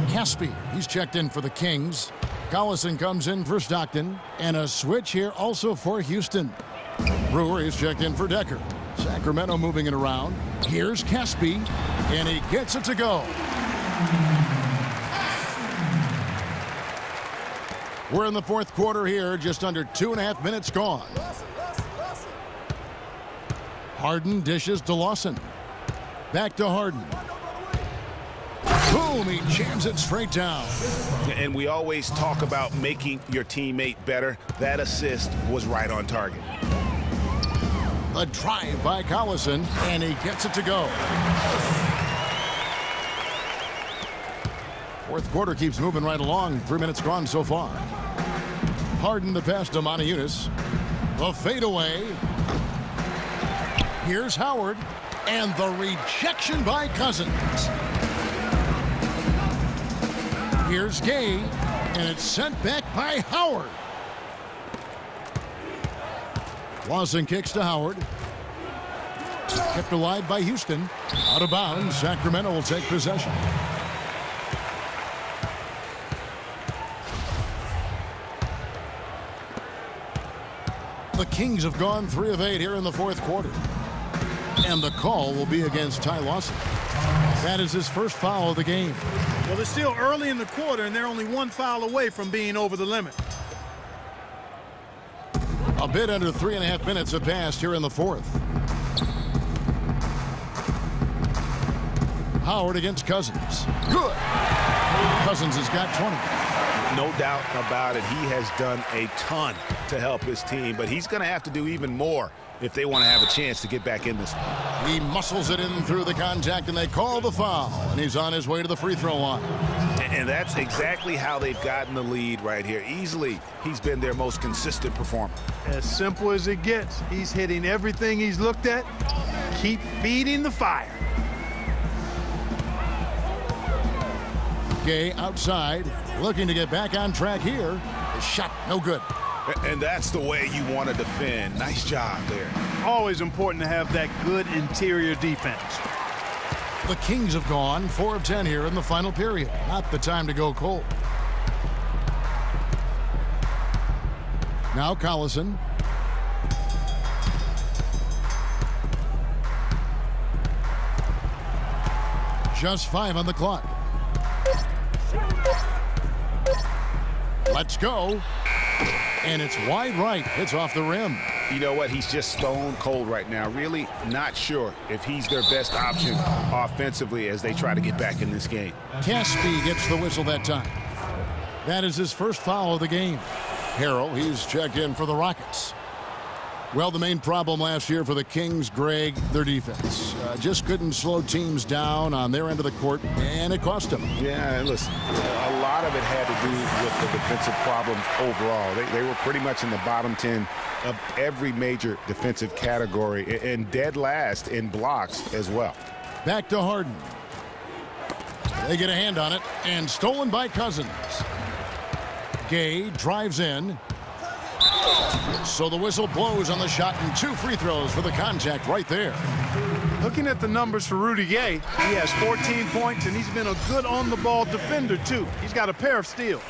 Caspi, he's checked in for the Kings. Collison comes in for Stockton. And a switch here also for Houston. Brewer is checked in for Decker. Sacramento moving it around. Here's Caspi, and he gets it to go. We're in the fourth quarter here, just under 2.5 minutes gone. Harden dishes to Lawson. Back to Harden. Boom, he jams it straight down. And we always talk about making your teammate better. That assist was right on target. A drive by Collison, and he gets it to go. Fourth quarter keeps moving right along. 3 minutes gone so far. Harden the pass to Moniunas. The fadeaway. Here's Howard, and the rejection by Cousins. Here's Gay, and it's sent back by Howard. Lawson kicks to Howard. Kept alive by Houston. Out of bounds. Sacramento will take possession. The Kings have gone 3 of 8 here in the fourth quarter. And the call will be against Ty Lawson. That is his first foul of the game. Well, it's still early in the quarter, and they're only 1 foul away from being over the limit. A bit under 3.5 minutes have passed here in the fourth. Howard against Cousins. Good. Cousins has got 20. No doubt about it. He has done a ton to help his team, but he's going to have to do even more if they want to have a chance to get back in this one. He muscles it in through the contact, and they call the foul, and he's on his way to the free throw line. And that's exactly how they've gotten the lead right here. Easily, he's been their most consistent performer. As simple as it gets. He's hitting everything he's looked at. Keep feeding the fire. Gay outside, looking to get back on track here. The shot, no good. And that's the way you want to defend. Nice job there. Always important to have that good interior defense. The Kings have gone 4 of 10 here in the final period. Not the time to go cold. Now Collison. Just 5 on the clock. Let's go. And it's wide right. It's off the rim. You know what? He's just stone cold right now. Really not sure if he's their best option offensively as they try to get back in this game. Caspi gets the whistle that time. That is his first foul of the game. Harrell, he's checked in for the Rockets. Well, the main problem last year for the Kings, Greg, their defense. Just couldn't slow teams down on their end of the court, and it cost them. Yeah, listen, a lot of it had to do with the defensive problems overall. They were pretty much in the bottom 10 of every major defensive category and dead last in blocks as well. Back to Harden. They get a hand on it, and stolen by Cousins. Gay drives in. So the whistle blows on the shot, and 2 free throws for the contact right there. Looking at the numbers for Rudy Gay, he has 14 points, and he's been a good on-the-ball defender, too. He's got a pair of steals.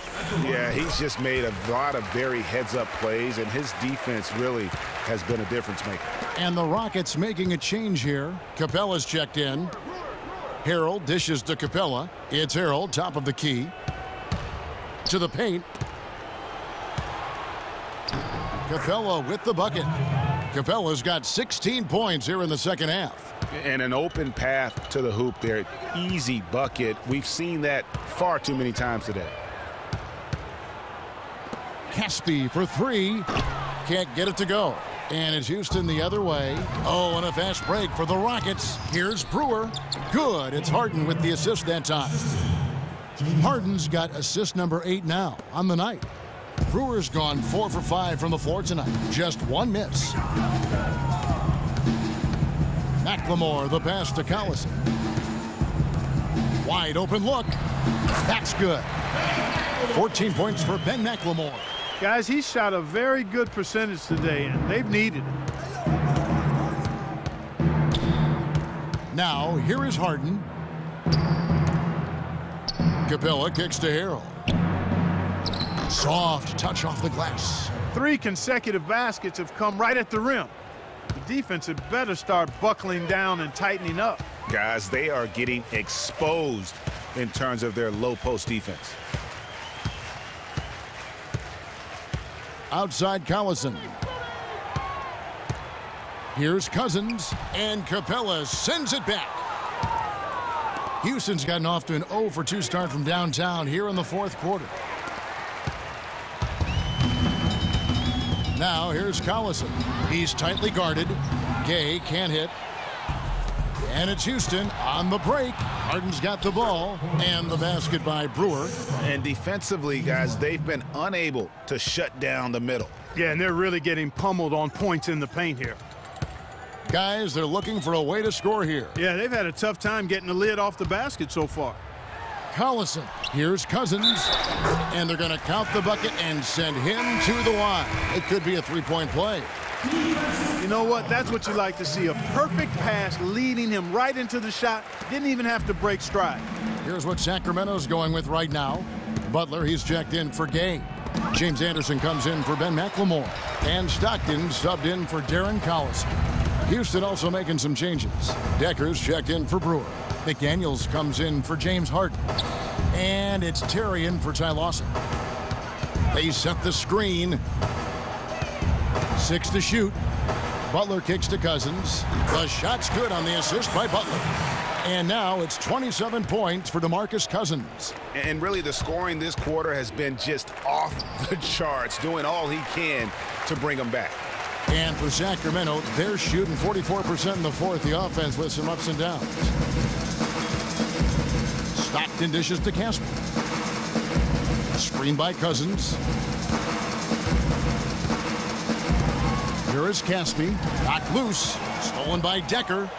Yeah, he's just made a lot of very heads-up plays, and his defense really has been a difference maker. And the Rockets making a change here. Capella's checked in. Harrell dishes to Capella. It's Harrell, top of the key. To the paint. Capella with the bucket. Capella's got 16 points here in the second half. And an open path to the hoop there. Easy bucket. We've seen that far too many times today. Caspi for 3. Can't get it to go. And it's Houston the other way. Oh, and a fast break for the Rockets. Here's Brewer. Good. It's Harden with the assist that time. Harden's got assist number 8 now on the night. Brewer's gone 4 for 5 from the floor tonight. Just 1 miss. McLemore, the pass to Collison. Wide open look. That's good. 14 points for Ben McLemore. Guys, he shot a very good percentage today, and they've needed it. Now, here is Harden. Capella kicks to Harrell. Soft touch off the glass. 3 consecutive baskets have come right at the rim. The defense had better start buckling down and tightening up. Guys, they are getting exposed in terms of their low post defense. Outside Collison. Here's Cousins, and Capella sends it back. Houston's gotten off to an 0 for 2 start from downtown here in the 4th quarter. Now here's Collison. He's tightly guarded. Gay can't hit. And it's Houston on the break. Harden's got the ball, and the basket by Brewer. And defensively, guys, they've been unable to shut down the middle. Yeah, and they're really getting pummeled on points in the paint here. Guys, they're looking for a way to score here. Yeah, they've had a tough time getting the lid off the basket so far. Collison. Here's Cousins. And they're going to count the bucket and send him to the line. It could be a 3-point play. You know what? That's what you like to see. A perfect pass leading him right into the shot. Didn't even have to break stride. Here's what Sacramento's going with right now. Butler, he's checked in for Gay. James Anderson comes in for Ben McLemore. And Stockton subbed in for Darren Collison. Houston also making some changes. Decker's checked in for Brewer. McDaniels comes in for James Harden. And it's Terry in for Ty Lawson. They set the screen. 6 to shoot. Butler kicks to Cousins. The shot's good on the assist by Butler. And now it's 27 points for DeMarcus Cousins. And really the scoring this quarter has been just off the charts, doing all he can to bring them back. And for Sacramento, they're shooting 44% in the 4th. The offense with some ups and downs. Stockton dishes to Casper. Screen by Cousins. Here is Caspi. Knocked loose. Stolen by Decker.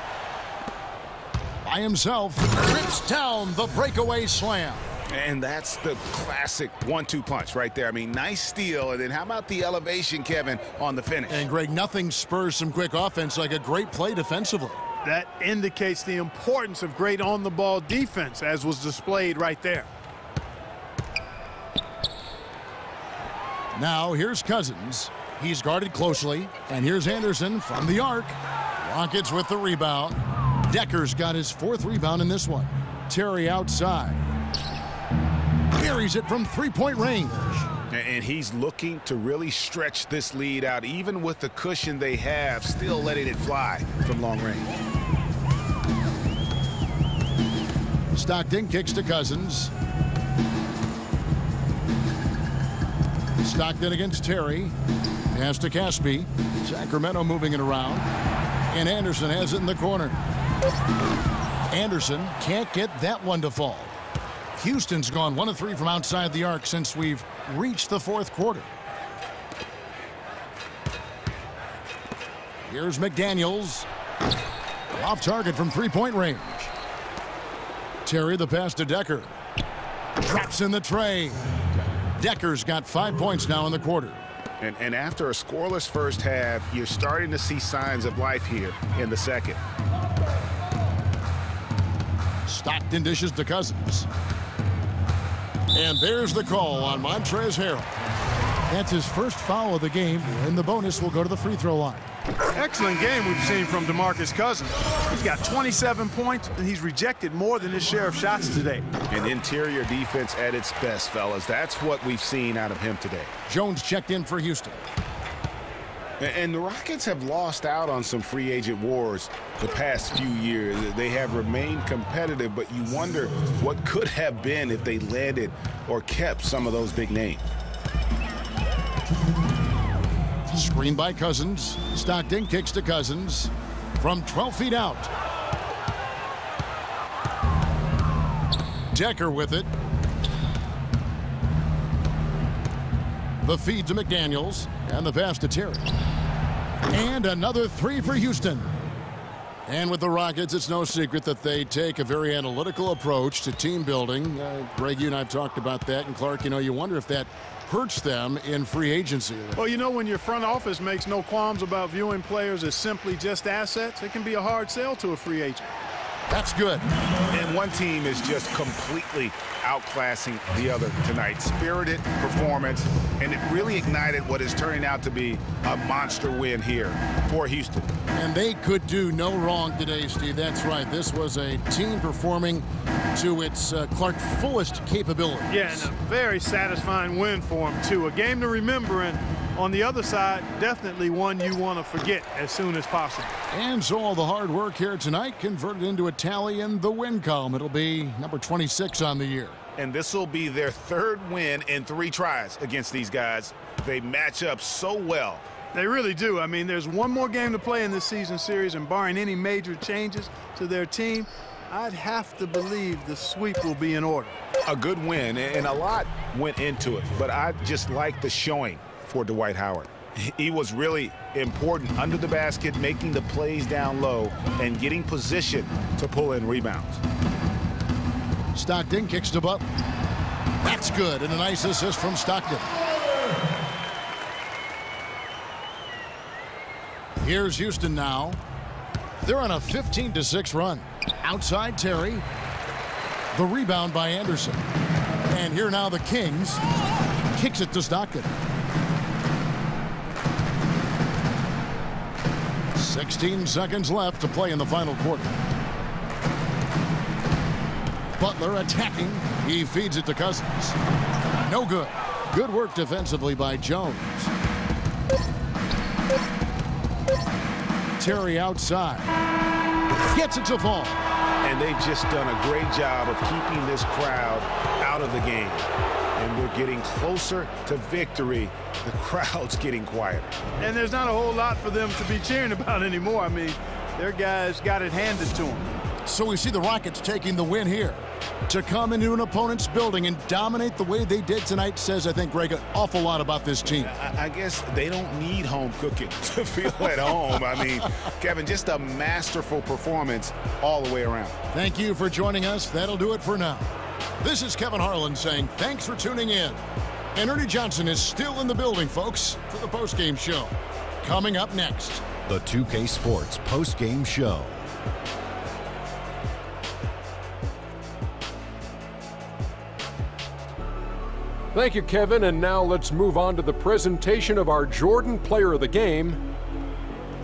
By himself. Rips down the breakaway slam. And that's the classic 1-2 punch right there. I mean, nice steal. And then how about the elevation, Kevin, on the finish? And, Greg, nothing spurs some quick offense like a great play defensively. That indicates the importance of great on-the-ball defense, as was displayed right there. Now, here's Cousins. He's guarded closely. And here's Anderson from the arc. Rockets with the rebound. Decker's got his 4th rebound in this one. Terry outside. Buries it from three-point range. And he's looking to really stretch this lead out, even with the cushion they have, still letting it fly from long range. Stockton kicks to Cousins. Stockton against Terry. Pass to Caspi. Sacramento moving it around. And Anderson has it in the corner. Anderson can't get that one to fall. Houston's gone 1 of 3 from outside the arc since we've reached the 4th quarter. Here's McDaniels. Off target from three-point range. Terry the pass to Decker. Drops in the tray. Decker's got 5 points now in the quarter. And after a scoreless first half, you're starting to see signs of life here in the second. Stockton dishes to Cousins. And there's the call on Montrezl Harrell. That's his first foul of the game, and the bonus will go to the free throw line. Excellent game we've seen from DeMarcus Cousins. He's got 27 points, and he's rejected more than his share of shots today. An interior defense at its best, fellas. That's what we've seen out of him today. Jones checked in for Houston. And the Rockets have lost out on some free agent wars the past few years. They have remained competitive, but you wonder what could have been if they landed or kept some of those big names. Screen by Cousins. Stockton kicks to Cousins from 12 feet out. Decker with it. The feed to McDaniels, and the pass to Terry. And another 3 for Houston. And with the Rockets, it's no secret that they take a very analytical approach to team building. Greg, you and I have talked about that. And Clark, you wonder if that hurts them in free agency. Well, when your front office makes no qualms about viewing players as simply just assets, it can be a hard sell to a free agent. That's good. And one team is just completely outclassing the other tonight. Spirited performance, and it really ignited what is turning out to be a monster win here for Houston. And they could do no wrong today, Steve. That's right. This was a team performing to its Clark fullest capability. Yeah, and a very satisfying win for them, too. A game to remember, and on the other side, definitely one you want to forget as soon as possible. And so all the hard work here tonight converted into a tally in the win column. It'll be number 26 on the year. And this will be their 3rd win in 3 tries against these guys. They match up so well. They really do. I mean, there's one more game to play in this season series, and barring any major changes to their team, I'd have to believe the sweep will be in order. A good win, and a lot went into it, but I just like the showing for Dwight Howard. He was really important under the basket, making the plays down low and getting position to pull in rebounds. Stockton kicks to Butler. That's good, and a nice assist from Stockton. Here's Houston now. They're on a 15-6 run. Outside Terry. The rebound by Anderson. And here now the Kings. Kicks it to Stockton. 16 seconds left to play in the final quarter. Butler attacking. He feeds it to Cousins. No good. Good work defensively by Jones. Terry outside. Gets it to fall. And they've just done a great job of keeping this crowd out of the game. And we're getting closer to victory. The crowd's getting quieter. And there's not a whole lot for them to be cheering about anymore. I mean, their guys got it handed to them. So we see the Rockets taking the win here. To come into an opponent's building and dominate the way they did tonight says, I think, Greg, an awful lot about this team. I guess they don't need home cooking to feel at home. I mean, Kevin, just a masterful performance all the way around. Thank you for joining us. That'll do it for now. This is Kevin Harlan saying thanks for tuning in. And Ernie Johnson is still in the building, folks, for the postgame show. Coming up next, The 2K Sports postgame show. Thank you, Kevin. And now let's move on to the presentation of our Jordan Player of the Game,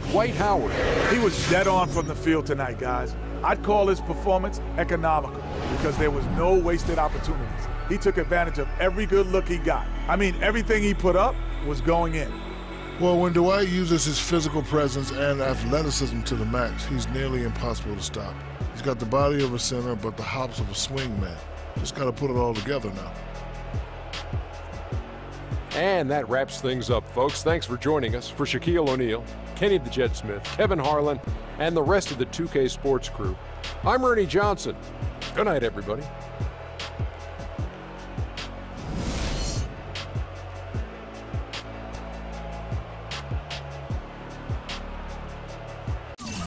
Dwight Howard. He was dead on from the field tonight, guys. I'd call his performance economical because there was no wasted opportunities. He took advantage of every good look he got. I mean, everything he put up was going in. Well, when Dwight uses his physical presence and athleticism to the max, he's nearly impossible to stop. He's got the body of a center, but the hops of a swing man. Just got to put it all together now. And that wraps things up, folks. Thanks for joining us. For Shaquille O'Neal, Kenny the Jet Smith, Kevin Harlan, and the rest of the 2K Sports crew, I'm Ernie Johnson. Good night, everybody.